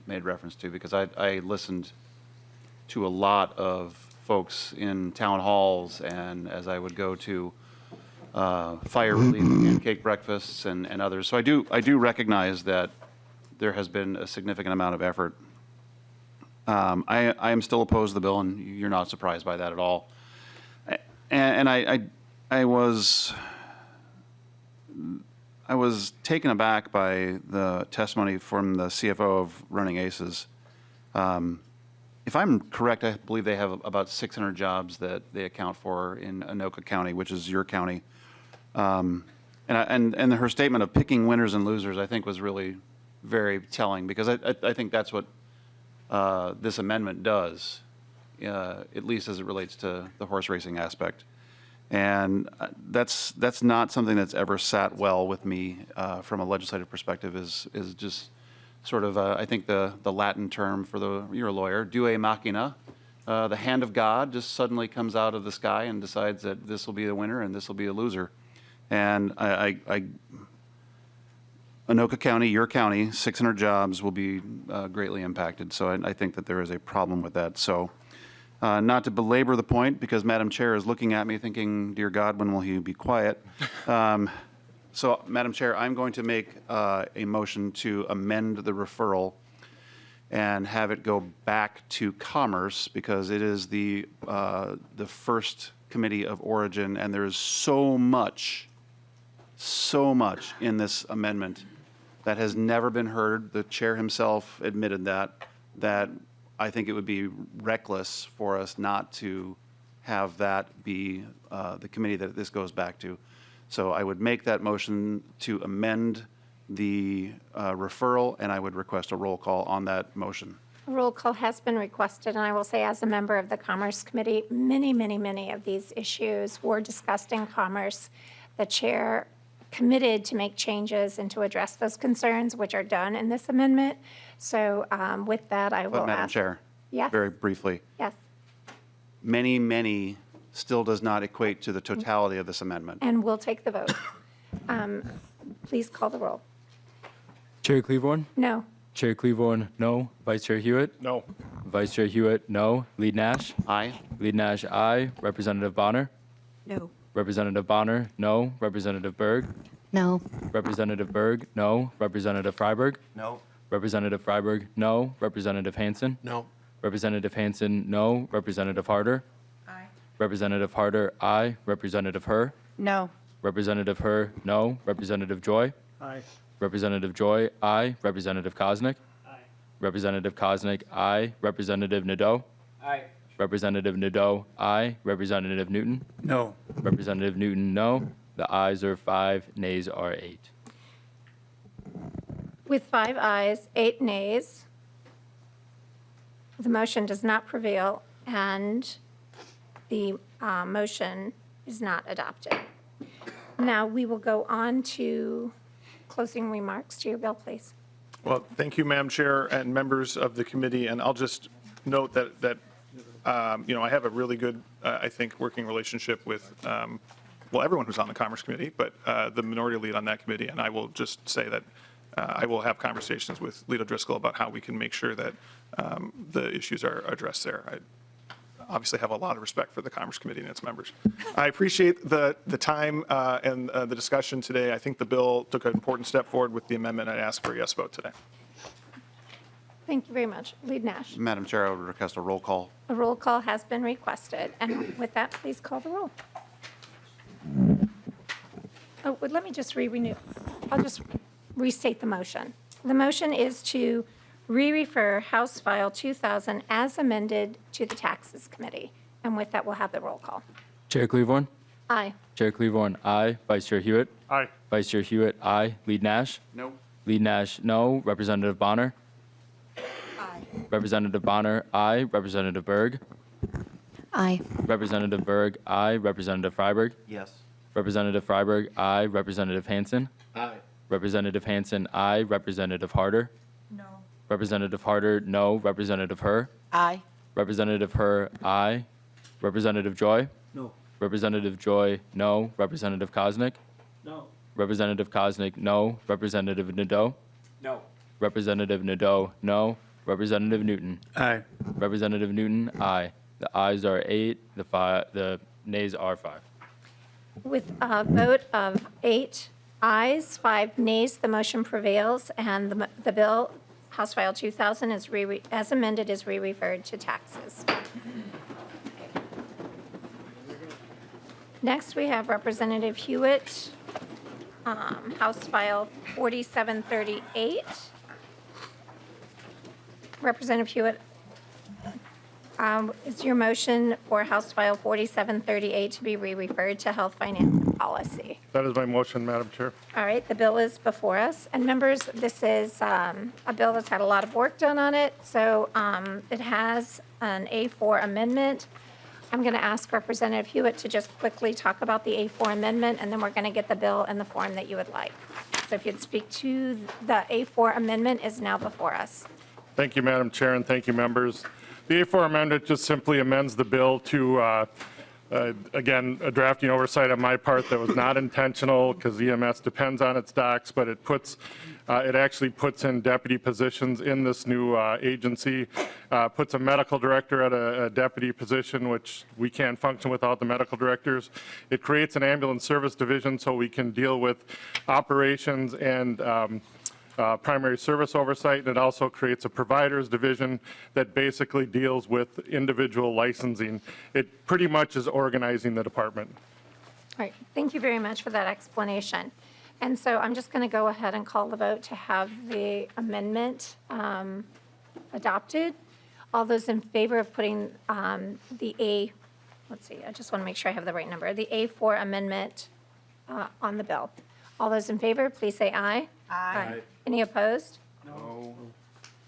made reference to, because I listened to a lot of folks in town halls and as I would go to fire relief pancake breakfasts and others. So I do recognize that there has been a significant amount of effort. I am still opposed to the bill, and you're not surprised by that at all. And I was taken aback by the testimony from the CFO of Running Aces. If I'm correct, I believe they have about 600 jobs that they account for in Anoka County, which is your county. And her statement of picking winners and losers, I think, was really very telling, because I think that's what this amendment does, at least as it relates to the horse racing aspect. And that's not something that's ever sat well with me from a legislative perspective, is just sort of, I think the Latin term for you're a lawyer, due machina, the hand of God just suddenly comes out of the sky and decides that this will be a winner and this will be a loser. And Anoka County, your county, 600 jobs will be greatly impacted. So I think that there is a problem with that. So not to belabor the point, because Madam Chair is looking at me thinking, dear God, when will he be quiet? So, Madam Chair, I'm going to make a motion to amend the referral and have it go back to Commerce, because it is the first committee of origin, and there is so much in this amendment that has never been heard. The chair himself admitted that I think it would be reckless for us not to have that be the committee that this goes back to. So I would make that motion to amend the referral, and I would request a roll call on that motion. A roll call has been requested, and I will say, as a member of the Commerce Committee, many of these issues were discussed in Commerce. The chair committed to make changes and to address those concerns, which are done in this amendment. So with that, I will But Madam ask. Chair, Yes. very briefly, Yes, many still does not equate to the totality of this amendment. and we'll take the vote. Please call the roll. Chair Cleavorn, No. Chair Cleavorn, no. Vice Chair Hewitt, No. Vice Chair Hewitt, no. Lead Nash, Aye. Lead Nash, aye. Representative Bonner, No. Representative Bonner, no. Representative Berg, No. Representative Berg, no. Representative Freiberg, No. Representative Freiberg, no. Representative Hansen, No. Representative Hansen, no. Representative Harder, Aye. Representative Harder, aye. Representative Herr, No. Representative Herr, no. Representative Joy, Aye. Representative Joy, aye. Representative Koznick, Aye. Representative Koznick, aye. Representative Nadeau, Aye. Representative Nadeau, aye. Representative Newton, No. Representative Newton, no. The ayes are 5, nays are 8. With 5 ayes, 8 nays, the motion does not prevail, and the motion is not adopted. Now, we will go on to closing remarks to your bill, please. Well, thank you, Madam Chair and members of the committee. And I'll just note that I have a really good, I think, working relationship with, everyone who's on the Commerce Committee, but the minority lead on that committee. And I will just say that I will have conversations with Lito Driscoll about how we can make sure that the issues are addressed there. I obviously have a lot of respect for the Commerce Committee and its members. I appreciate the time and the discussion today. I think the bill took an important step forward with the amendment. I ask for a yes vote today. Thank you very much. Lead Nash. Madam Chair, I would request a roll call. A roll call has been requested, and with that, please call the roll. Oh, but let me just I'll just restate the motion. The motion is to re-refer House File 2000 as amended to the Taxes Committee. And with that, we'll have the roll call. Chair Cleavorn, Aye. Chair Cleavorn, aye. Vice Chair Hewitt, Aye. Vice Chair Hewitt, aye. Lead Nash, No. Lead Nash, no. Representative Bonner, Aye. Representative Bonner, aye. Representative Berg, Aye. Representative Berg, aye. Representative Freiberg, Yes. Representative Freiberg, aye. Representative Hansen, Aye. Representative Hansen, aye. Representative Harder, No. Representative Harder, no. Representative Her? Aye. Representative Her, aye. Representative Joy? No. Representative Joy, no. Representative Koznick? No. Representative Koznick, no. Representative Nadeau? No. Representative Nadeau, no. Representative Newton? Aye. Representative Newton, aye. The ayes are 8, the nays are 5. With a vote of 8 ayes, 5 nays, the motion prevails, and the bill, House File 2000, as amended, is re-referred to taxes. Next, we have Representative Huot, House File 4738. Representative Hewitt, is your motion for House File 4738 to be re-referred to Health, Finance, and Policy? That is my motion, Madam Chair. All right, the bill is before us. And members, this is a bill that's had a lot of work done on it, so it has an A4 amendment. I'm going to ask Representative Hewitt to just quickly talk about the A4 amendment, and then we're going to get the bill in the form that you would like. So if you'd speak to the A4 amendment is now before us. Thank you, Madam Chair, and thank you, members. The A4 amendment just simply amends the bill to, again, a drafting oversight on my part that was not intentional because EMS depends on its docs, but it actually puts in deputy positions in this new agency, puts a medical director at a deputy position, which we can't function without the medical directors. It creates an ambulance service division so we can deal with operations and primary service oversight, and it also creates a providers division that basically deals with individual licensing. It pretty much is organizing the department. All right, thank you very much for that explanation. And so I'm just going to go ahead and call the vote to have the amendment adopted. All those in favor of putting let's see, I just want to make sure I have the right number, the A4 amendment on the bill. All those in favor, please say aye. Aye. Any opposed? No.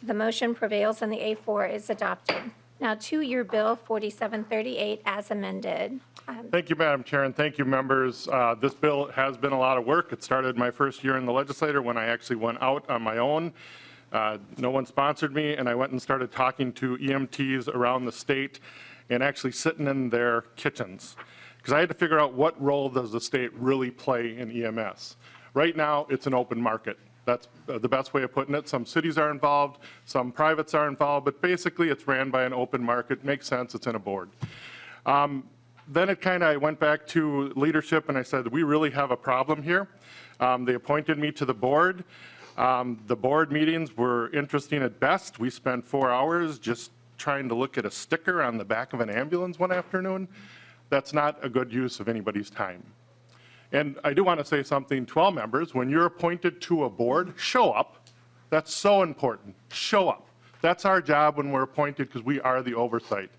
The motion prevails and the A4 is adopted. Now to your bill 4738 as amended. Thank you, Madam Chair, and thank you, members. This bill has been a lot of work. It started my first year in the legislature when I actually went out on my own. No one sponsored me, and I went and started talking to EMTs around the state and actually sitting in their kitchens because I had to figure out what role does the state really play in EMS. Right now, it's an open market. That's the best way of putting it. Some cities are involved, some privates are involved, but basically it's ran by an open market. Makes sense, it's in a board. Then I went back to leadership and I said, we really have a problem here. They appointed me to the board. The board meetings were interesting at best. We spent 4 hours just trying to look at a sticker on the back of an ambulance one afternoon. That's not a good use of anybody's time. And I do want to say something to all members. When you're appointed to a board, show up. That's so important. Show up. That's our job when we're appointed because we are the oversight.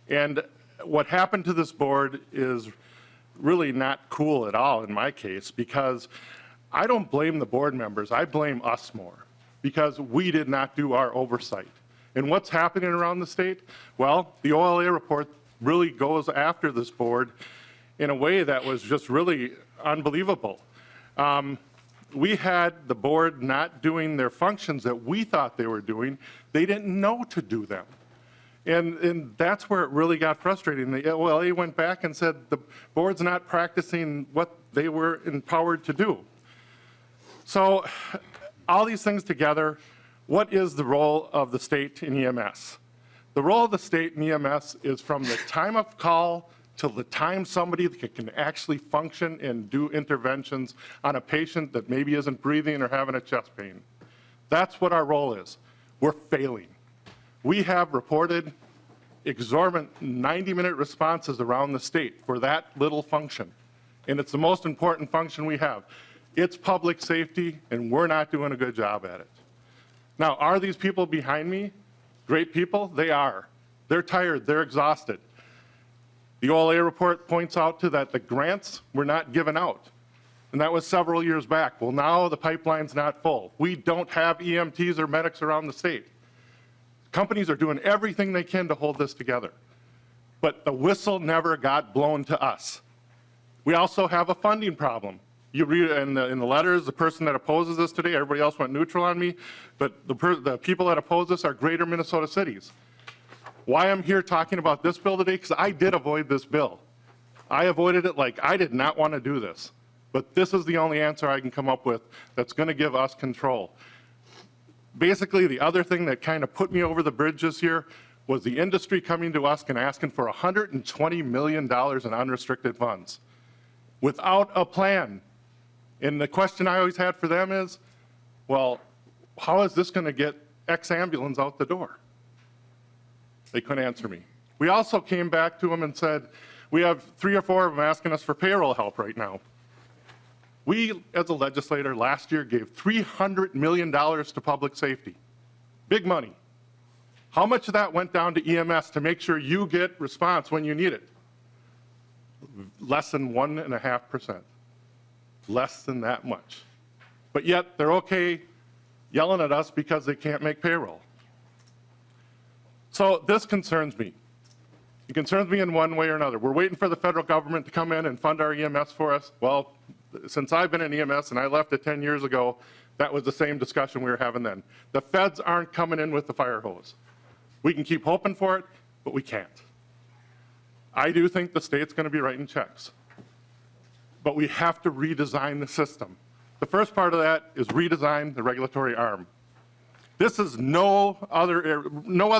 And what happened to this board is really not cool at all in my case because I don't blame the board members. I blame us more because we did not do our oversight. And what's happening around the state? Well, the OLA report really goes after this board in a way that was just really unbelievable. We had the board not doing their functions that we thought they were doing. They didn't know to do them. And that's where it really got frustrating. The OLA went back and said the board's not practicing what they were empowered to do. So all these things together, what is the role of the state in EMS? The role of the state in EMS is from the time of call till the time somebody can actually function and do interventions on a patient that maybe isn't breathing or having a chest pain. That's what our role is. We're failing. We have reported exorbitant 90-minute responses around the state for that little function. And it's the most important function we have. It's public safety, and we're not doing a good job at it. Now, are these people behind me great people? They are. They're tired. They're exhausted. The OLA report points out to that the grants were not given out. And that was several years back. Well, now the pipeline's not full. We don't have EMTs or medics around the state. Companies are doing everything they can to hold this together. But the whistle never got blown to us. We also have a funding problem. You read it in the letters, the person that opposes this today, everybody else went neutral on me, but the people that oppose this are greater Minnesota cities. Why I'm here talking about this bill today, because I did avoid this bill. I avoided it like I did not want to do this. But this is the only answer I can come up with that's going to give us control. Basically, the other thing that kind of put me over the bridge this year was the industry coming to us and asking for $120 million in unrestricted funds without a plan. And the question I always had for them is, well, how is this going to get X ambulance out the door? They couldn't answer me. We also came back to them and said, we have 3 or 4 of them asking us for payroll help right now. We, as a legislator, last year gave $300 million to public safety. Big money. How much of that went down to EMS to make sure you get response when you need it? Less than 1.5%. Less than that much. But yet, they're okay yelling at us because they can't make payroll. So this concerns me. It concerns me in one way or another. We're waiting for the federal government to come in and fund our EMS for us. Well, since I've been in EMS and I left it 10 years ago, that was the same discussion we were having then. The feds aren't coming in with the fire hose. We can keep hoping for it, but we can't. I do think the state's going to be writing checks, but we have to redesign the system. The first part of that is redesign the regulatory arm. This is no other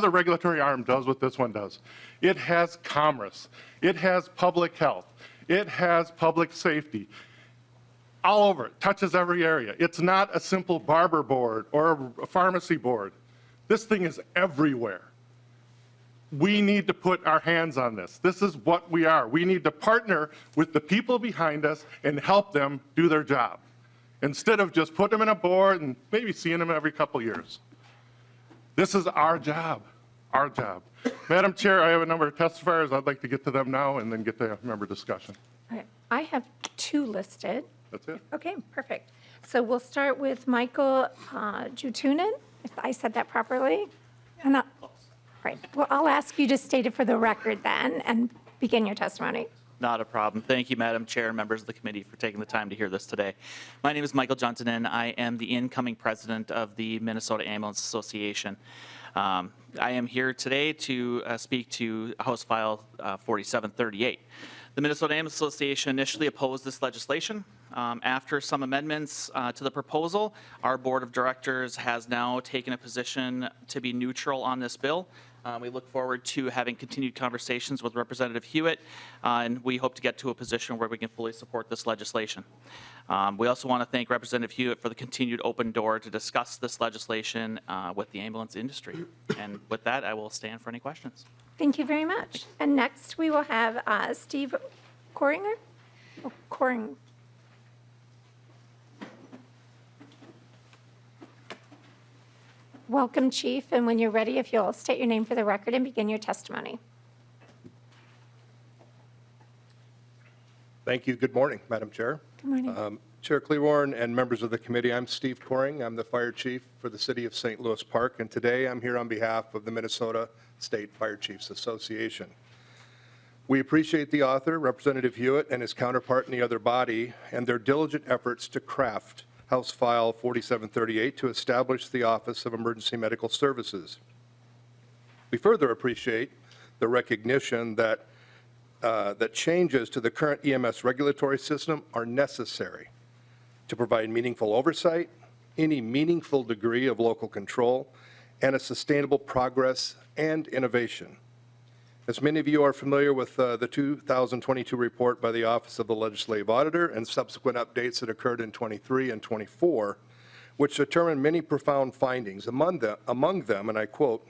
regulatory arm does what this one does. It has commerce. It has public health. It has public safety. All over, it touches every area. It's not a simple barber board or a pharmacy board. This thing is everywhere. We need to put our hands on this. This is what we are. We need to partner with the people behind us and help them do their job, instead of just putting them in a board and maybe seeing them every couple years. This is our job, our job. Madam Chair, I have a number of testifiers. I'd like to get to them now and then get to member discussion. Okay, I have 2 listed. That's it. Okay, perfect. So we'll start with Michael Jutunen, if I said that properly. Right. Well, I'll ask you to state it for the record then and begin your testimony. Not a problem. Thank you, Madam Chair and members of the committee for taking the time to hear this today. My name is Michael Johnson. I am the incoming president of the Minnesota Ambulance Association. I am here today to speak to House File 4738. The Minnesota Ambulance Association initially opposed this legislation. After some amendments to the proposal, our board of directors has now taken a position to be neutral on this bill. We look forward to having continued conversations with Representative Huot, and we hope to get to a position where we can fully support this legislation. We also want to thank Representative Huot for the continued open door to discuss this legislation with the ambulance industry. And with that, I will stand for any questions. Thank you very much. And next, we will have Steve Coringer. Welcome, Chief, and when you're ready, if you'll state your name for the record and begin your testimony. Thank you. Good morning, Madam Chair. Good morning. Chair Cleavorn and members of the committee, I'm Steve Coring. I'm the fire chief for the city of St. Louis Park, and today I'm here on behalf of the Minnesota State Fire Chiefs Association. We appreciate the author, Representative Huot, and his counterpart in the other body, and their diligent efforts to craft House File 4738 to establish the Office of Emergency Medical Services. We further appreciate the recognition that changes to the current EMS regulatory system are necessary to provide meaningful oversight, any meaningful degree of local control, and a sustainable progress and innovation. As many of you are familiar with the 2022 report by the Office of the Legislative Auditor and subsequent updates that occurred in 23 and 24, which determined many profound findings. Among them, and I quote,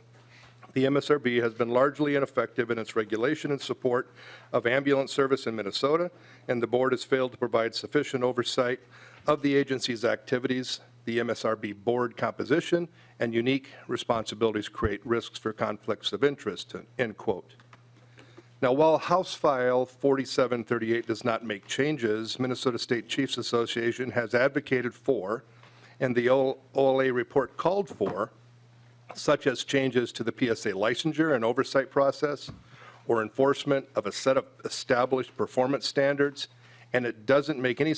the MSRB has been largely ineffective in its regulation and support of ambulance service in Minnesota, and the board has failed to provide sufficient oversight of the agency's activities. The MSRB board composition and unique responsibilities create risks for conflicts of interest, end quote. Now, while House File 4738 does not make changes, Minnesota State Chiefs Association has advocated for, and the OLA report called for, such as changes to the PSA licensure and oversight process, or enforcement of a set of established performance standards, and it doesn't make any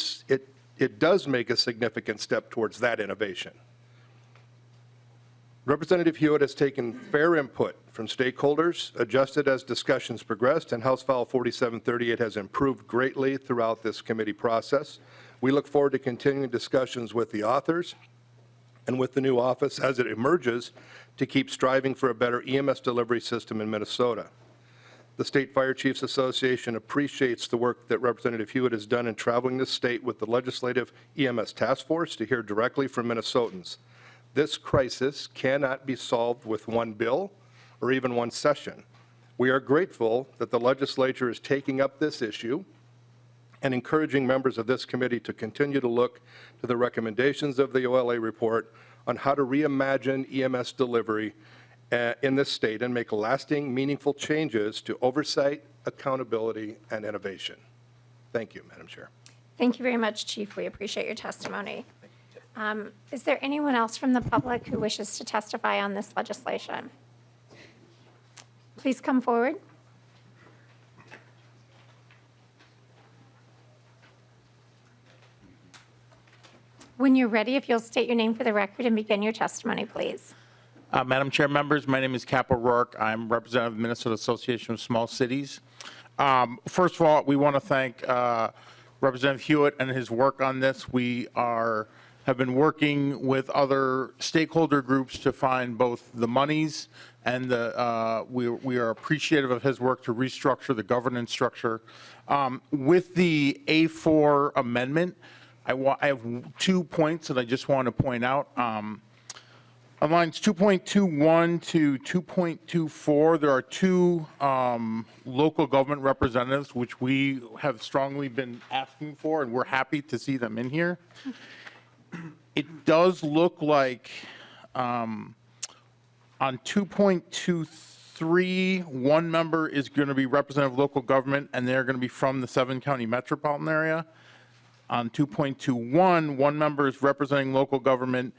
it does make a significant step towards that innovation. Representative Huot has taken fair input from stakeholders, adjusted as discussions progressed, and House File 4738 has improved greatly throughout this committee process. We look forward to continuing discussions with the authors and with the new office as it emerges to keep striving for a better EMS delivery system in Minnesota. The State Fire Chiefs Association appreciates the work that Representative Huot has done in traveling the state with the Legislative EMS Task Force to hear directly from Minnesotans. This crisis cannot be solved with one bill or even one session. We are grateful that the legislature is taking up this issue and encouraging members of this committee to continue to look to the recommendations of the OLA report on how to reimagine EMS delivery in this state and make lasting, meaningful changes to oversight, accountability, and innovation. Thank you, Madam Chair. Thank you very much, Chief. We appreciate your testimony. Is there anyone else from the public who wishes to testify on this legislation? Please come forward. When you're ready, if you'll state your name for the record and begin your testimony, please. Madam Chair, members, my name is Cap O'Rourke. I'm representative of the Minnesota Association of Small Cities. First of all, we want to thank Representative Huot and his work on this. We have been working with other stakeholder groups to find both the monies and we are appreciative of his work to restructure the governance structure. With the A4 amendment, I have 2 points that I just want to point out. On lines 2.21 to 2.24, there are two local government representatives, which we have strongly been asking for, and we're happy to see them in here. It does look like on 2.23, one member is going to be representative of local government, and they're going to be from the 7-county metropolitan area. On 2.21, one member is representing local government,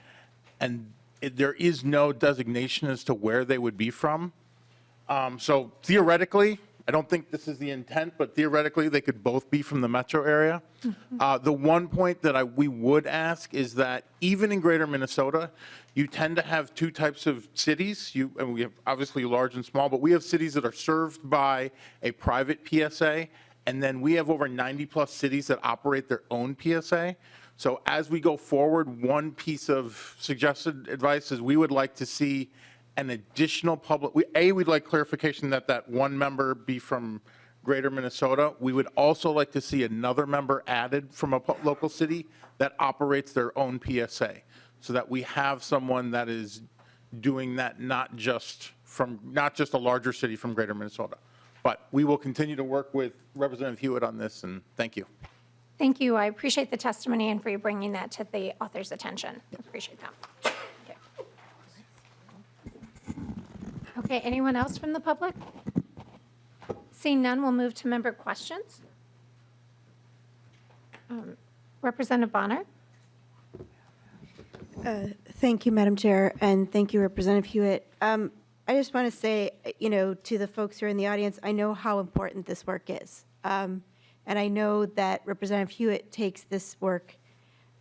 and there is no designation as to where they would be from. So theoretically, I don't think this is the intent, but theoretically, they could both be from the metro area. The one point that we would ask is that even in greater Minnesota, you tend to have two types of cities. And we have obviously large and small, but we have cities that are served by a private PSA, and then we have over 90+ cities that operate their own PSA. So as we go forward, one piece of suggested advice is we would like to see an additional public, we'd like clarification that one member be from greater Minnesota. We would also like to see another member added from a local city that operates their own PSA, so that we have someone that is doing that, not just a larger city from greater Minnesota. But we will continue to work with Representative Huot on this, and thank you. Thank you. I appreciate the testimony and for you bringing that to the author's attention. I appreciate that. Okay, anyone else from the public? Seeing none, we'll move to member questions. Representative Bonner. Thank you, Madam Chair, and thank you, Representative Huot. I just want to say, to the folks who are in the audience, I know how important this work is. And I know that Representative Huot takes this work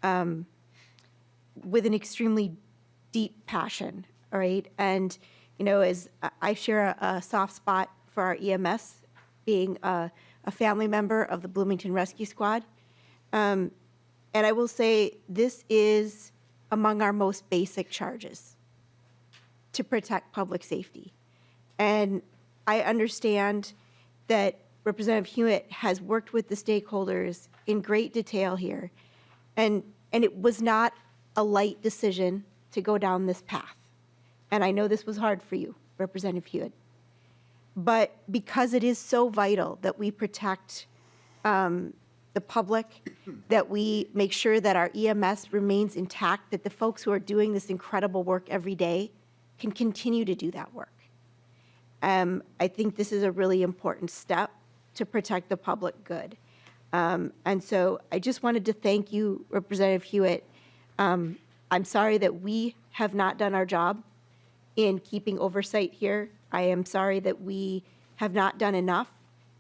with an extremely deep passion, all right? And, as I share a soft spot for our EMS, being a family member of the Bloomington Rescue Squad. And I will say this is among our most basic charges to protect public safety. And I understand that Representative Huot has worked with the stakeholders in great detail here. And it was not a light decision to go down this path. And I know this was hard for you, Representative Huot. But because it is so vital that we protect the public, that we make sure that our EMS remains intact, that the folks who are doing this incredible work every day can continue to do that work. I think this is a really important step to protect the public good. And so I just wanted to thank you, Representative Huot. I'm sorry that we have not done our job in keeping oversight here. I am sorry that we have not done enough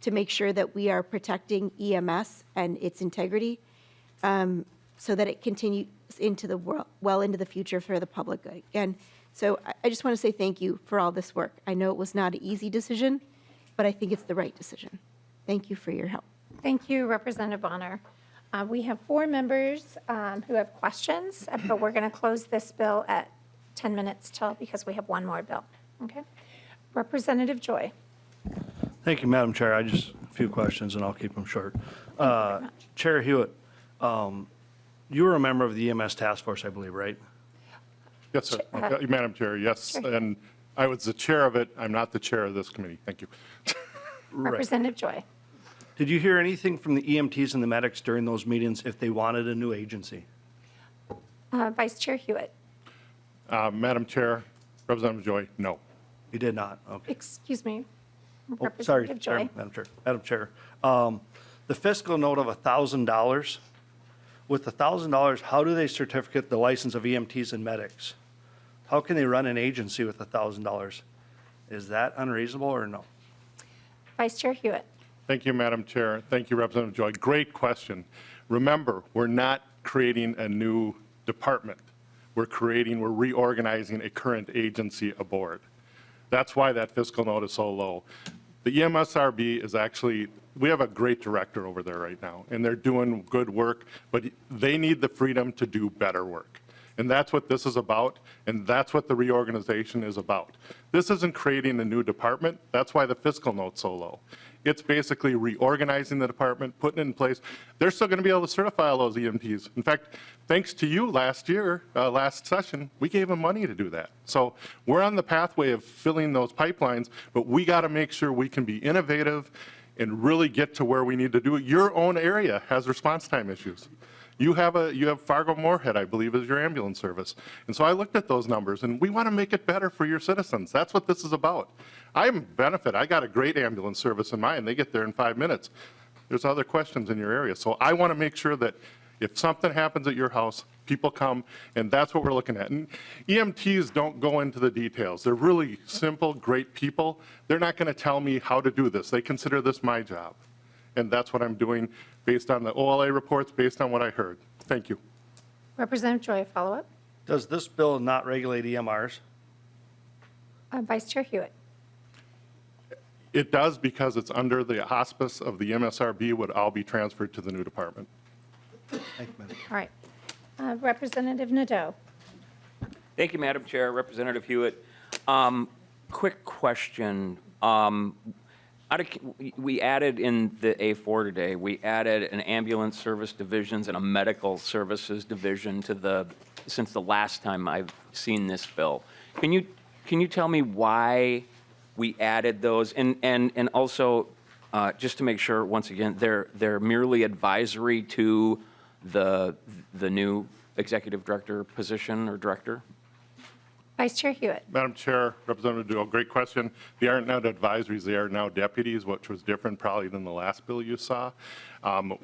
to make sure that we are protecting EMS and its integrity. so that it continues into the world, well into the future for the public again. So I just want to say thank you for all this work. I know it was not an easy decision, but I think it's the right decision. Thank you for your help. Thank you, Representative Bonner. We have 4 members who have questions, but we're going to close this bill at 10 minutes till, because we have one more bill. Okay? Representative Joy. Thank you, Madam Chair. I just, a few questions, and I'll keep them short. Chair Hewitt, you were a member of the EMS task force, I believe, right? Yes, sir. Madam Chair, yes. And I was the chair of it. I'm not the chair of this committee. Thank you. Representative Joy. Did you hear anything from the EMTs and the medics during those meetings if they wanted a new agency? Vice Chair Hewitt. Madam Chair, Representative Joy, no. You did not? Okay. Excuse me. Oh, sorry, Representative sorry, Joy. Madam Chair. Madam Chair, the fiscal note of $1,000, with the $1,000, how do they certificate the license of EMTs and medics? How can they run an agency with $1,000? Is that unreasonable or no? Vice Chair Hewitt. Thank you, Madam Chair. Thank you, Representative Joy. Great question. Remember, we're not creating a new department. We're reorganizing a current agency aboard. That's why that fiscal note is so low. The EMSRB is actually, we have a great director over there right now, and they're doing good work, but they need the freedom to do better work. And that's what this is about, and that's what the reorganization is about. This isn't creating a new department. That's why the fiscal note's so low. It's basically reorganizing the department, putting it in place. They're still going to be able to certify all those EMTs. In fact, thanks to you last year, last session, we gave them money to do that. So we're on the pathway of filling those pipelines, but we got to make sure we can be innovative and really get to where we need to do it. Your own area has response time issues. You have Fargo-Moorhead, I believe, is your ambulance service. And so I looked at those numbers, and we want to make it better for your citizens. That's what this is about. I benefit. I got a great ambulance service in mine. They get there in 5 minutes. There's other questions in your area. So I want to make sure that if something happens at your house, people come, and that's what we're looking at. And EMTs don't go into the details. They're really simple, great people. They're not going to tell me how to do this. They consider this my job. And that's what I'm doing based on the OLA reports, based on what I heard. Thank you. Representative Joy, follow-up. Does this bill not regulate EMRs? Vice Chair Hewitt. It does because it's under the auspice of the MSRB, would all be transferred to the new department. Thank you, Madam. All right. Representative Nadeau. Thank you, Madam Chair. Representative Hewitt. Quick question. We added in the A4 today, we added an ambulance service divisions and a medical services division since the last time I've seen this bill. Can you tell me why we added those? And also, just to make sure, once again, they're merely advisory to the new executive director position or director? Vice Chair Hewitt. Madam Chair, Representative Duell, great question. They are not advisories, they are now deputies, which was different probably than the last bill you saw.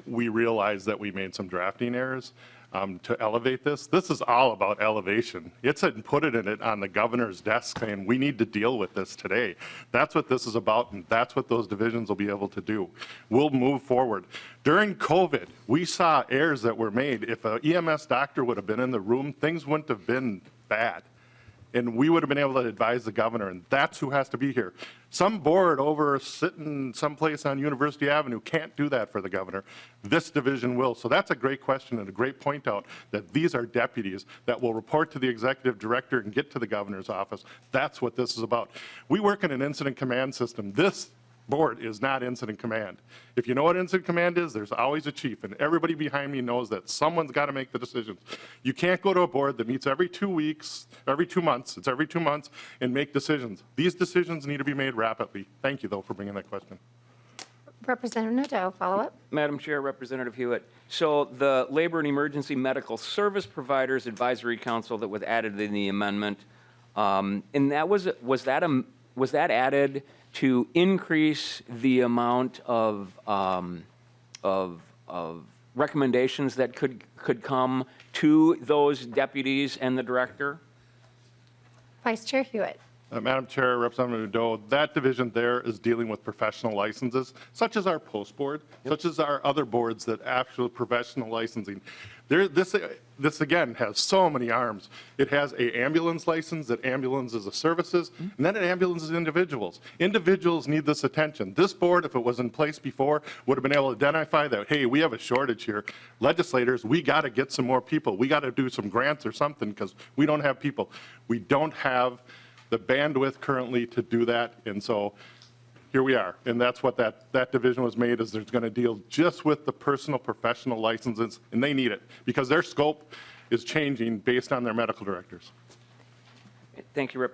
We realized that we made some drafting errors to elevate this. This is all about elevation. It's put it in it on the governor's desk saying we need to deal with this today. That's what this is about, and that's what those divisions will be able to do. We'll move forward. During COVID, we saw errors that were made. If an EMS doctor would have been in the room, things wouldn't have been bad. And we would have been able to advise the governor, and that's who has to be here. Some board over sitting someplace on University Avenue can't do that for the governor. This division will. So that's a great question and a great point out that these are deputies that will report to the executive director and get to the governor's office. That's what this is about. We work in an incident command system. This board is not incident command. If you know what incident command is, there's always a chief, and everybody behind me knows that someone's got to make the decisions. You can't go to a board that meets every 2 weeks, every 2 months, it's every 2 months, and make decisions. These decisions need to be made rapidly. Thank you, though, for bringing that question. Representative Nadeau, follow-up. Madam Chair, Representative Hewitt. So the Labor and Emergency Medical Service Providers Advisory Council that was added in the amendment, and that was that added to increase the amount of recommendations that could come to those deputies and the director? Vice Chair Hewitt. Madam Chair, Representative Nadeau, that division there is dealing with professional licenses, such as our post board, such as our other boards that actual professional licensing. This again has so many arms. It has a ambulance license that ambulances the services, and then it ambulances individuals. Individuals need this attention. This board, if it was in place before, would have been able to identify that, hey, we have a shortage here. Legislators, we got to get some more people. We got to do some grants or something because we don't have people. We don't have the bandwidth currently to do that, and so here we are. And that's what that division was made, is there's going to deal just with the personal professional licenses, and they need it because their scope is changing based on their medical directors. Thank you,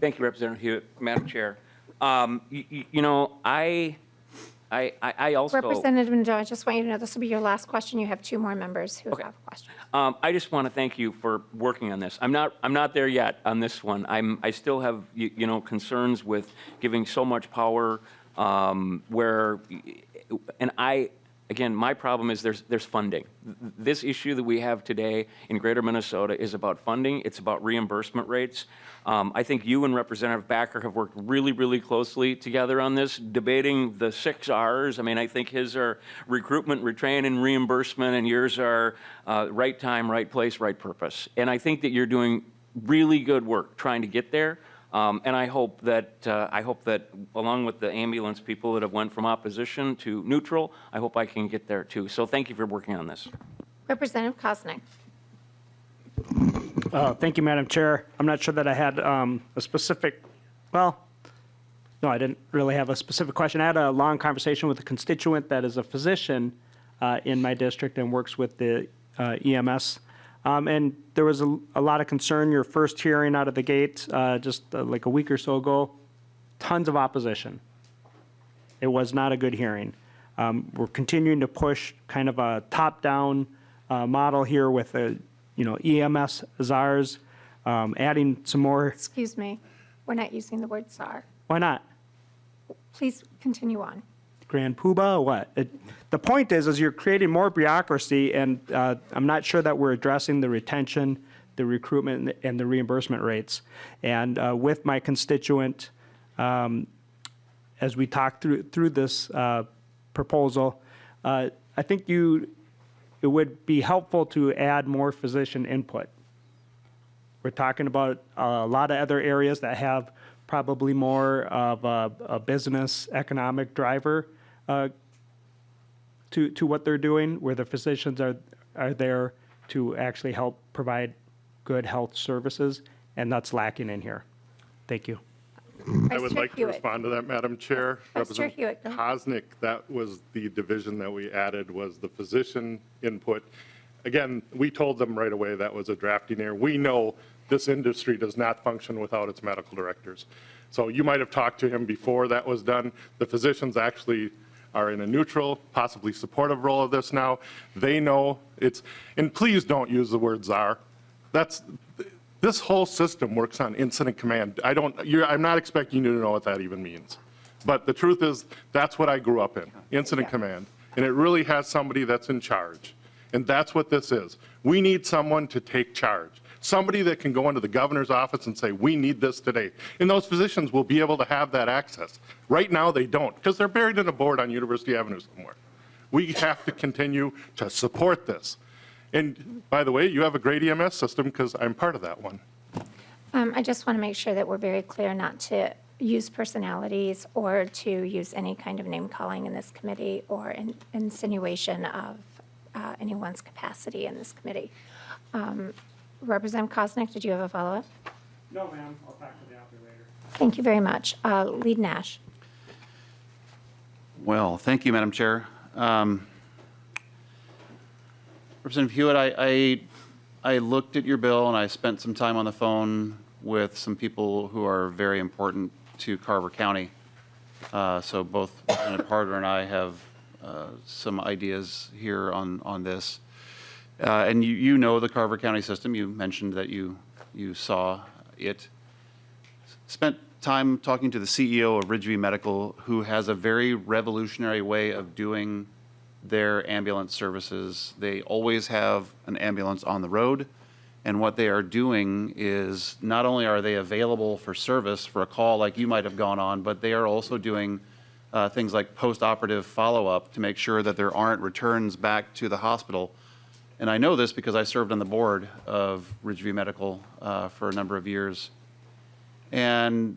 Thank you, Representative Hewitt. Madam Chair, you know, I also. Representative Nadeau, I just want you to know this will be your last question. You have 2 more members who have questions. I just want to thank you for working on this. I'm not there yet on this one. I still have you know, concerns with giving so much power again, my problem is there's funding. This issue that we have today in Greater Minnesota is about funding. It's about reimbursement rates. I think you and Representative Backer have worked really, really closely together on this, debating the 6 R's. I mean, I think his are recruitment, retrain, and reimbursement, and yours are right time, right place, right purpose. And I think that you're doing really good work trying to get there. And I hope that along with the ambulance people that have went from opposition to neutral, I hope I can get there too. So thank you for working on this. Representative Koznick. Thank you, Madam Chair. I'm not sure that I had a specific, well, no, I didn't really have a specific question. I had a long conversation with a constituent that is a physician in my district and works with the EMS. And there was a lot of concern. Your first hearing out of the gate, just like a week or so ago, tons of opposition. It was not a good hearing. We're continuing to push kind of a top-down model here with EMS czars, adding some more. Excuse me. We're not using the word czar. Why not? Please continue on. Grand Poobah or what? The point is you're creating more bureaucracy, and I'm not sure that we're addressing the retention, the recruitment, and the reimbursement rates. And with my constituent, as we talk through this proposal, I think it would be helpful to add more physician input. We're talking about a lot of other areas that have probably more of a business economic driver to what they're doing, where the physicians are there to actually help provide good health services, and that's lacking in here. Thank you. I would like to respond to that, Madam Chair. Vice Chair Representative Hewitt, go ahead. Koznick, that was the division that we added, was the physician input. Again, we told them right away that was a drafting error. We know this industry does not function without its medical directors. So you might have talked to him before that was done. The physicians actually are in a neutral, possibly supportive role of this now. They know it's, and please don't use the word czar. This whole system works on incident command. I'm not expecting you to know what that even means. But the truth is, that's what I grew up in, incident command. And it really has somebody that's in charge. And that's what this is. We need someone to take charge. Somebody that can go into the governor's office and say, we need this today. And those physicians will be able to have that access. Right now, they don't, because they're buried in a board on University Avenue somewhere. We have to continue to support this. And by the way, you have a great EMS system, because I'm part of that one. I just want to make sure that we're very clear not to use personalities or to use any kind of name calling in this committee or insinuation of anyone's capacity in this committee. Representative Koznick, did you have a follow-up? No, ma'am. I'll talk to the author later. Thank you very much. Lead Nash. Well, thank you, Madam Chair. Representative Hewitt, I looked at your bill and I spent some time on the phone with some people who are very important to Carver County. So both Representative Harder and I have some ideas here on this. And you know the Carver County system. You mentioned that you saw it. Spent time talking to the CEO of Ridgeview Medical, who has a very revolutionary way of doing their ambulance services. They always have an ambulance on the road, And what they are doing is not only are they available for service for a call like you might have gone on, but they are also doing things like post-operative follow-up to make sure that there aren't returns back to the hospital. And I know this because I served on the board of Ridgeview Medical for a number of years. And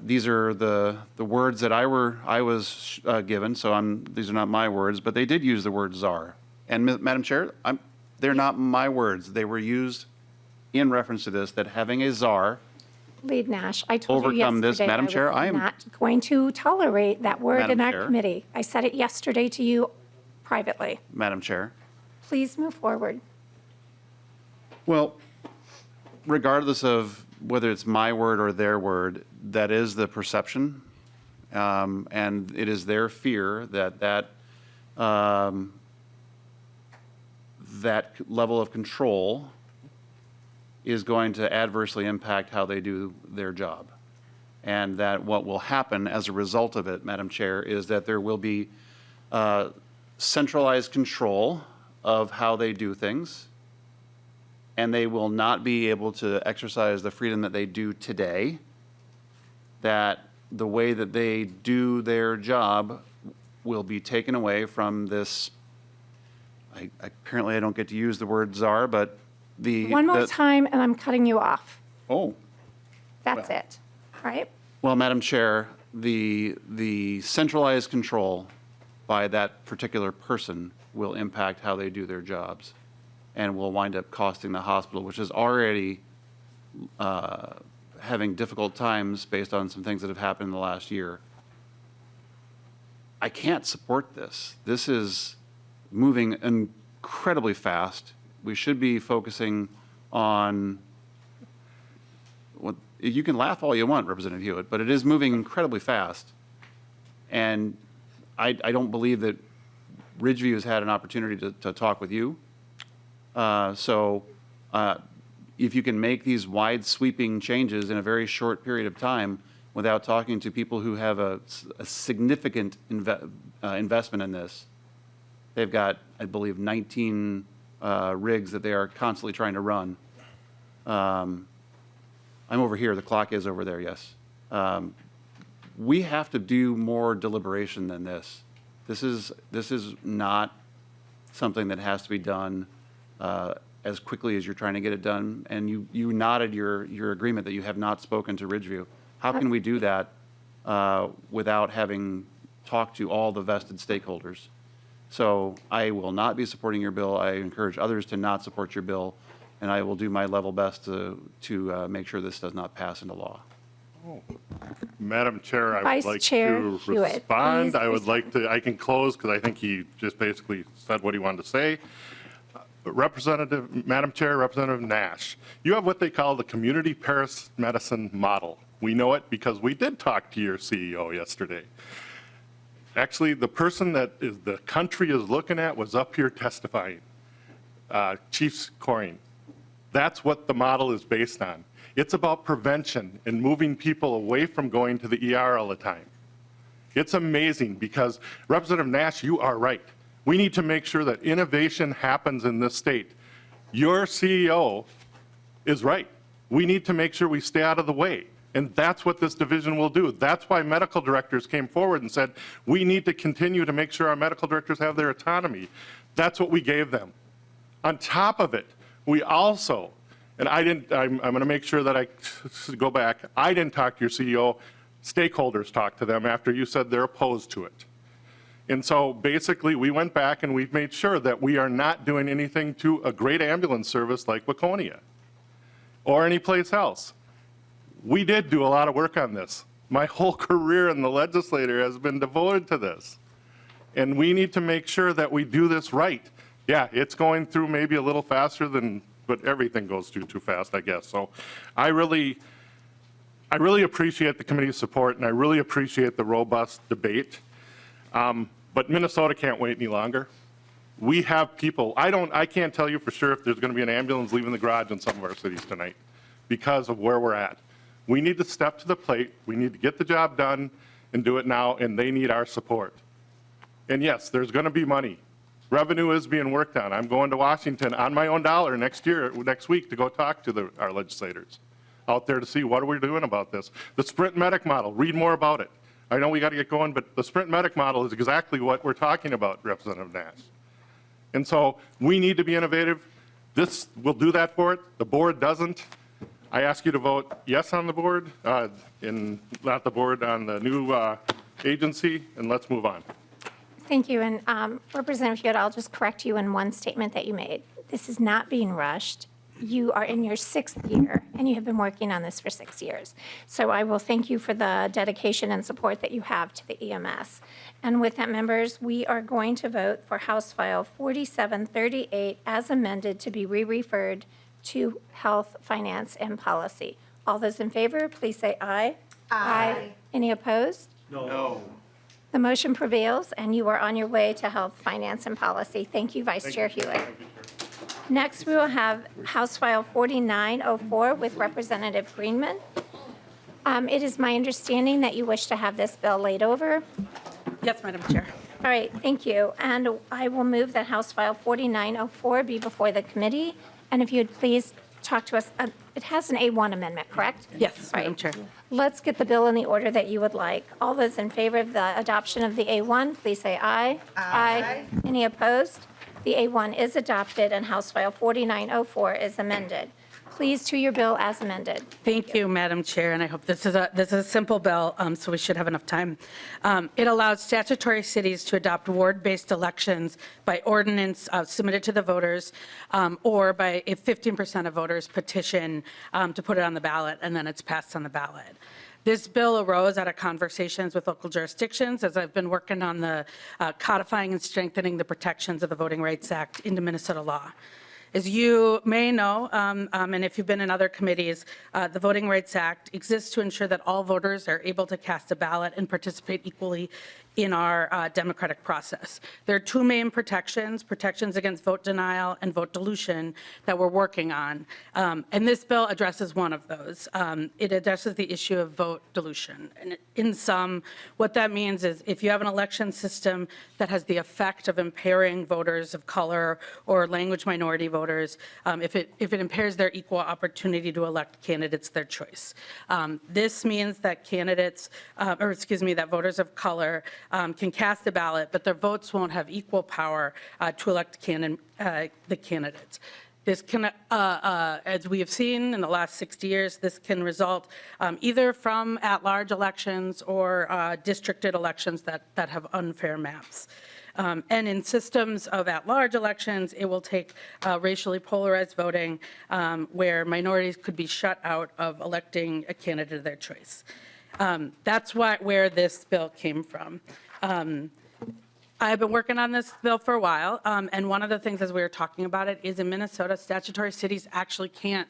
these are the words that I was given, so these are not my words, but they did use the word czar. And Madam Chair, they're not my words. They were used in reference to this, that having a czar Lead Nash, I told you overcome this, yesterday Madam Chair, I was not going to tolerate that word Madam in our Chair. committee. I said it yesterday to you privately. Madam Chair. Please move forward. Well, regardless of whether it's my word or their word, that is the perception. And it is their fear that level of control is going to adversely impact how they do their job. And that what will happen as a result of it, Madam Chair, is that there will be centralized control of how they do things, and they will not be able to exercise the freedom that they do today, that the way that they do their job will be taken away from this, apparently I don't get to use the word czar, but One more time, and I'm cutting you off. Oh. That's it, right? Well, Madam Chair, the centralized control by that particular person will impact how they do their jobs and will wind up costing the hospital, which is already having difficult times based on some things that have happened in the last year. I can't support this. This is moving incredibly fast. We should be focusing on what you can laugh all you want, Representative Hewitt, but it is moving incredibly fast. And I don't believe that Ridgeview has had an opportunity to talk with you. So if you can make these wide sweeping changes in a very short period of time without talking to people who have a significant investment in this, they've got, I believe, 19 rigs that they are constantly trying to run. I'm over here, the clock is over there, yes. We have to do more deliberation than this. This is not something that has to be done as quickly as you're trying to get it done. And you nodded your agreement that you have not spoken to Ridgeview. How can we do that without having talked to all the vested stakeholders? So I will not be supporting your bill. I encourage others to not support your bill, and I will do my level best to make sure this does not pass into law. Madam Chair, I would Vice like Chair to Hewitt, respond. please I would like to, I can close because I think he just basically said what he wanted to say. Madam Chair, Representative Nash, you have what they call the community Paris medicine model. We know it because we did talk to your CEO yesterday. Actually, the person that the country is looking at was up here testifying, Chief Coring. That's what the model is based on. It's about prevention and moving people away from going to the ER all the time. It's amazing because, Representative Nash, you are right. We need to make sure that innovation happens in this state. Your CEO is right. We need to make sure we stay out of the way. And that's what this division will do. That's why medical directors came forward and said, we need to continue to make sure our medical directors have their autonomy. That's what we gave them. On top of it, we also, and I'm going to make sure that I go back, I didn't talk to your CEO, stakeholders talked to them after you said they're opposed to it. And so basically we went back and we've made sure that we are not doing anything to a great ambulance service like Waconia or any place else. We did do a lot of work on this. My whole career in the legislature has been devoted to this. And we need to make sure that we do this right. Yeah, it's going through maybe a little faster than, but everything goes through too fast, I guess. So I really appreciate the committee's support and I really appreciate the robust debate. But Minnesota can't wait any longer. We have people, I can't tell you for sure if there's going to be an ambulance leaving the garage in some of our cities tonight because of where we're at. We need to step to the plate. We need to get the job done and do it now, and they need our support. And yes, there's going to be money. Revenue is being worked on. I'm going to Washington on my own dollar next week to go talk to our legislators out there to see what are we doing about this. The Sprint Medic model, read more about it. I know we got to get going, but the Sprint Medic model is exactly what we're talking about, Representative Nash. And so we need to be innovative. This will do that for it. The board doesn't. I ask you to vote yes on the board, not the board, on the new agency, and let's move on. Thank you. And Representative Huot, I'll just correct you in one statement that you made. This is not being rushed. You are in your 6th year, and you have been working on this for 6 years. So I will thank you for the dedication and support that you have to the EMS. And with that, members, we are going to vote for House File 4738 as amended to be re-referred to Health, Finance, and Policy. All those in favor, please say aye. Aye. Any opposed? No. The motion prevails, and you are on your way to Health, Finance, and Policy. Thank you, Vice Chair Hewitt. Next, we will have House File 4904 with Representative Greenman. It is my understanding that you wish to have this bill laid over. Yes, Madam Chair. All right, thank you. And I will move that House File 4904 be before the committee. And if you'd please talk to us, it has an A1 amendment, correct? Yes, Right. Madam Chair. Let's get the bill in the order that you would like. All those in favor of the adoption of the A1, please say aye. Aye. Any opposed? The A1 is adopted, and House File 4904 is amended. Please to your bill as amended. Thank you, Madam Chair, and I hope this is a simple bill, so we should have enough time. It allows statutory cities to adopt ward-based elections by ordinance submitted to the voters, or by if 15% of voters petition to put it on the ballot, and then it's passed on the ballot. This bill arose out of conversations with local jurisdictions as I've been working on the codifying and strengthening the protections of the Voting Rights Act into Minnesota law. As you may know, and if you've been in other committees, the Voting Rights Act exists to ensure that all voters are able to cast a ballot and participate equally in our democratic process. There are two main protections against vote denial and vote dilution that we're working on. And this bill addresses one of those. It addresses the issue of vote dilution. And in sum, what that means is if you have an election system that has the effect of impairing voters of color or language minority voters, if it impairs their equal opportunity to elect candidates their choice. This means that that voters of color can cast a ballot, but their votes won't have equal power to elect the candidates. This can, as we have seen in the last 60 years, this can result either from at-large elections or districted elections that have unfair maps. And in systems of at-large elections, it will take racially polarized voting where minorities could be shut out of electing a candidate of their choice. That's where this bill came from. I've been working on this bill for a while, and one of the things as we were talking about it is in Minnesota, statutory cities actually can't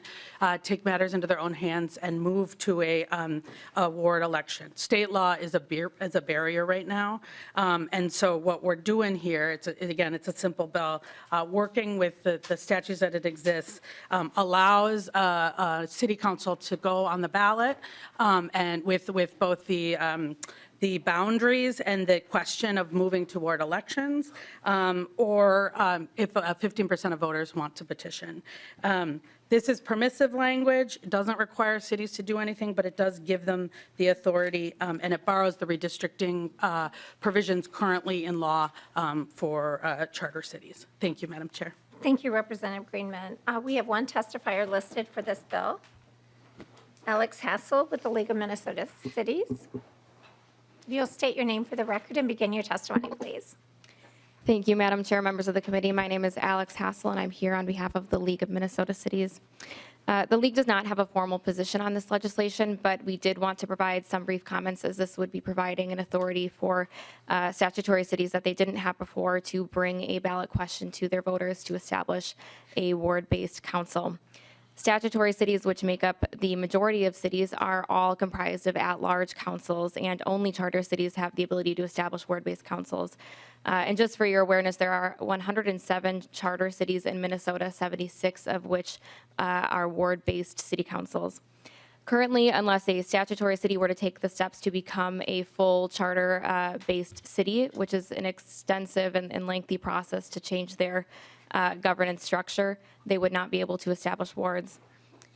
take matters into their own hands and move to a ward election. State law is a barrier right now, and so what we're doing here, it's a simple bill, working with the statutes that it exists, allows city council to go on the ballot, and with both the boundaries and the question of moving toward elections, or if 15% of voters want to petition. This is permissive language. It doesn't require cities to do anything, but it does give them the authority, and it borrows the redistricting provisions currently in law for charter cities. Thank you, Madam Chair. Thank you, Representative Greenman. We have one testifier listed for this bill. Alex Hassel with the League of Minnesota Cities. If you'll state your name for the record and begin your testimony, please. Thank you, Madam Chair, members of the committee. My name is Alex Hassel, and I'm here on behalf of the League of Minnesota Cities. The League does not have a formal position on this legislation, but we did want to provide some brief comments as this would be providing an authority for statutory cities that they didn't have before to bring a ballot question to their voters to establish a ward-based council. Statutory cities, which make up the majority of cities, are all comprised of at-large councils, and only charter cities have the ability to establish ward-based councils. And just for your awareness, there are 107 charter cities in Minnesota, 76 of which are ward-based city councils. Currently, unless a statutory city were to take the steps to become a full charter-based city, which is an extensive and lengthy process to change their governance structure, they would not be able to establish wards.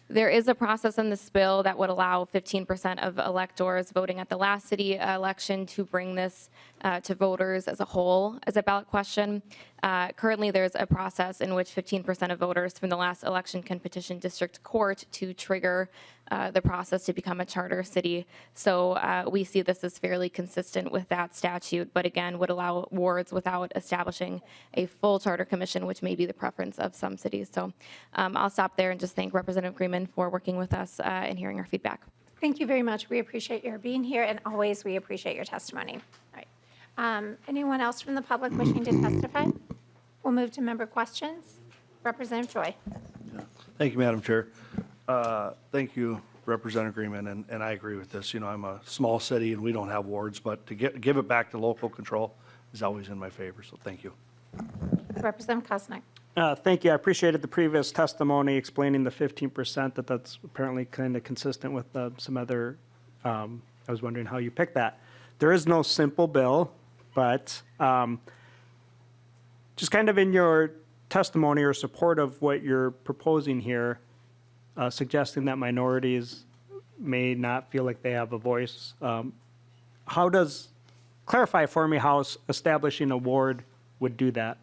There is a process in this bill that would allow 15% of electors voting at the last city election to bring this to voters as a whole as a ballot question. Currently, there's a process in which 15% of voters from the last election can petition district court to trigger the process to become a charter city. So we see this as fairly consistent with that statute, but again, would allow wards without establishing a full charter commission, which may be the preference of some cities. So I'll stop there and just thank Representative Greenman for working with us and hearing our feedback. Thank you very much. We appreciate your being here, and always we appreciate your testimony. All right. Anyone else from the public wishing to testify? We'll move to member questions. Representative Choi. Thank you, Madam Chair. Thank you, Representative Greenman, and I agree with this. You know, I'm a small city and we don't have wards, but to give it back to local control is always in my favor, so thank you. Representative Koznick. Thank you. I appreciated the previous testimony explaining the 15%, that's apparently kind of consistent with some other, I was wondering how you picked that. There is no simple bill, but just kind of in your testimony or support of what you're proposing here, suggesting that minorities may not feel like they have a voice. Clarify for me how establishing a ward would do that?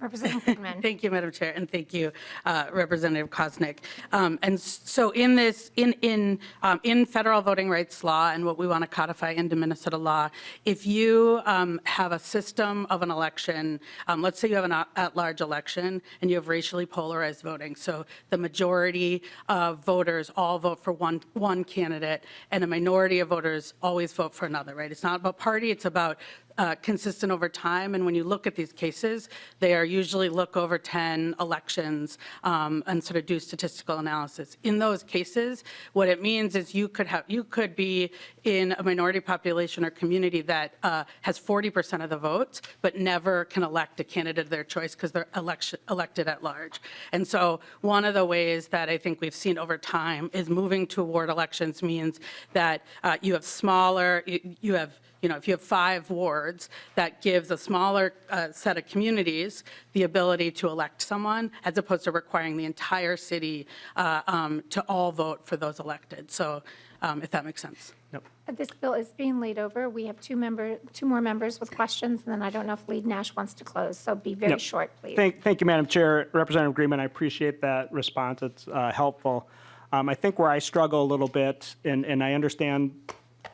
Representative Greenman. Thank you, Madam Chair, and thank you, Representative Koznick. And so in this, in federal voting rights law and what we want to codify into Minnesota law, if you have a system of an election, let's say you have an at-large election and you have racially polarized voting. So the majority of voters all vote for one candidate and a minority of voters always vote for another, right? It's not about party, it's about consistent over time. And when you look at these cases, they are usually look over 10 elections and sort of do statistical analysis. In those cases, what it means is you could be in a minority population or community that has 40% of the votes, but never can elect a candidate of their choice because they're elected at large. And so one of the ways that I think we've seen over time is moving toward elections means that you have smaller, you have, you know, if you have 5 wards, that gives a smaller set of communities the ability to elect someone, as opposed to requiring the entire city to all vote for those elected. So if that makes sense. Yep. This bill is being laid over. We have two more members with questions, and then I don't know if Lead Nash wants to close, so be very Yep. short, please. Thank you, Madam Chair. Representative Greenman, I appreciate that response. It's helpful. I think where I struggle a little bit, and I understand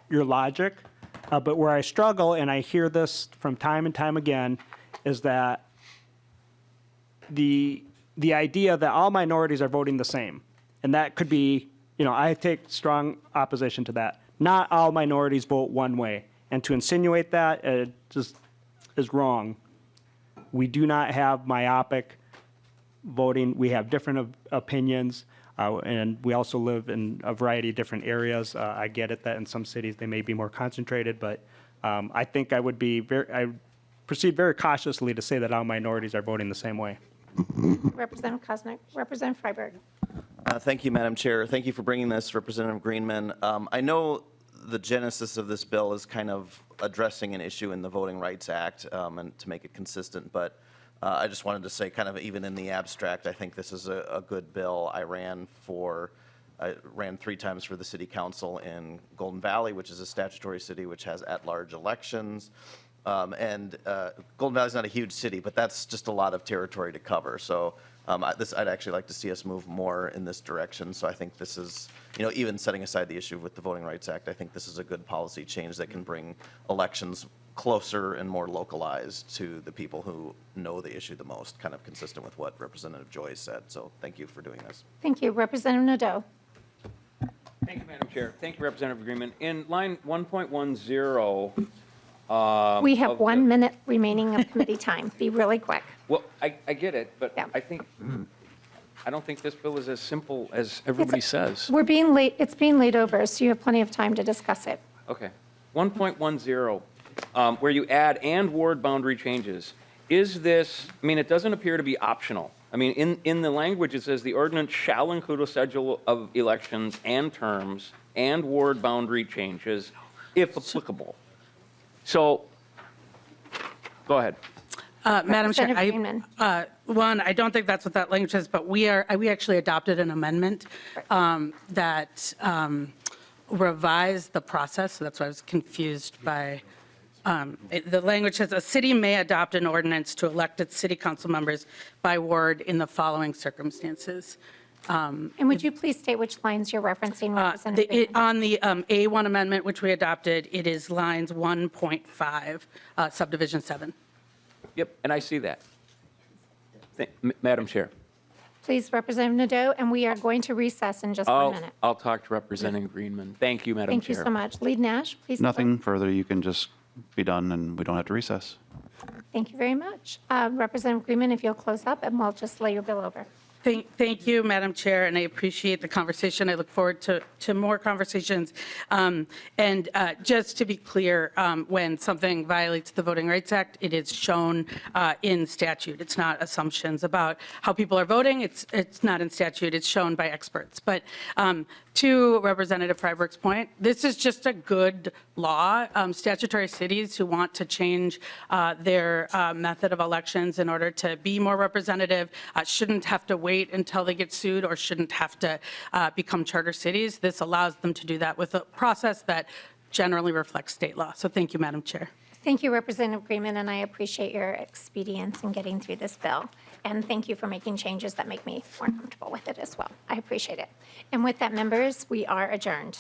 your logic, but where I struggle, and I hear this from time and time again, is that the idea that all minorities are voting the same. And that could be, you know, I take strong opposition to that. Not all minorities vote one way. And to insinuate that just is wrong. We do not have myopic voting. We have different opinions. And we also live in a variety of different areas. I get it that in some cities they may be more concentrated, but I think I proceed very cautiously to say that all minorities are voting the same way. Representative Koznick. Representative Freiberg. Thank you, Madam Chair. Thank you for bringing this, Representative Greenman. I know the genesis of this bill is kind of addressing an issue in the Voting Rights Act and to make it consistent, but I just wanted to say, kind of even in the abstract, I think this is a good bill. I ran 3 times for the city council in Golden Valley, which is a statutory city which has at-large elections. Golden Valley is not a huge city, but that's just a lot of territory to cover. So I'd actually like to see us move more in this direction. So I think this is, you know, even setting aside the issue with the Voting Rights Act, I think this is a good policy change that can bring elections closer and more localized to the people who know the issue the most, kind of consistent with what Representative Joy said. So thank you for doing this. Thank you. Representative Nadeau. Thank you, Madam Chair. Thank you, Representative Greenman. In line 1.10, We have 1 minute remaining of committee time. Be really quick. well, I get it, but Yeah. I don't think this bill is as simple as everybody says. We're being late. It's being laid over, so you have plenty of time to discuss it. Okay. 1.10, where you add and ward boundary changes. Is this, I mean, it doesn't appear to be optional. I mean, in the language, it says the ordinance shall include a schedule of elections and terms and ward boundary changes, if applicable. So, go ahead. Madam Chair, Representative Greenman. one, I don't think that's what that language says, but we actually adopted an amendment that revised the process, so that's why I was confused by, the language says, a city may adopt an ordinance to elect its city council members by ward in the following circumstances. And would you please state which lines you're referencing, Representative Greenman? On the A1 amendment, which we adopted, it is lines 1.5, subdivision 7. Yep, and I see that. Madam Chair. Please, Representative Nadeau, and we are going to recess in just 1 minute. I'll talk to Representative Greenman. Thank you, Madam Thank Chair. you so much. Lead Nash, please. Nothing further. You can just be done and we don't have to recess. Thank you very much. Representative Greenman, if you'll close up, and we'll just lay your bill over. Thank you, Madam Chair, and I appreciate the conversation. I look forward to more conversations. And just to be clear, when something violates the Voting Rights Act, it is shown in statute. It's not assumptions about how people are voting. It's not in statute. It's shown by experts. But to Representative Freiberg's point, this is just a good law. Statutory cities who want to change their method of elections in order to be more representative shouldn't have to wait until they get sued or shouldn't have to become charter cities. This allows them to do that with a process that generally reflects state law. So thank you, Madam Chair. Thank you, Representative Greenman, and I appreciate your expedience in getting through this bill. And thank you for making changes that make me more comfortable with it as well. I appreciate it. And with that, members, we are adjourned.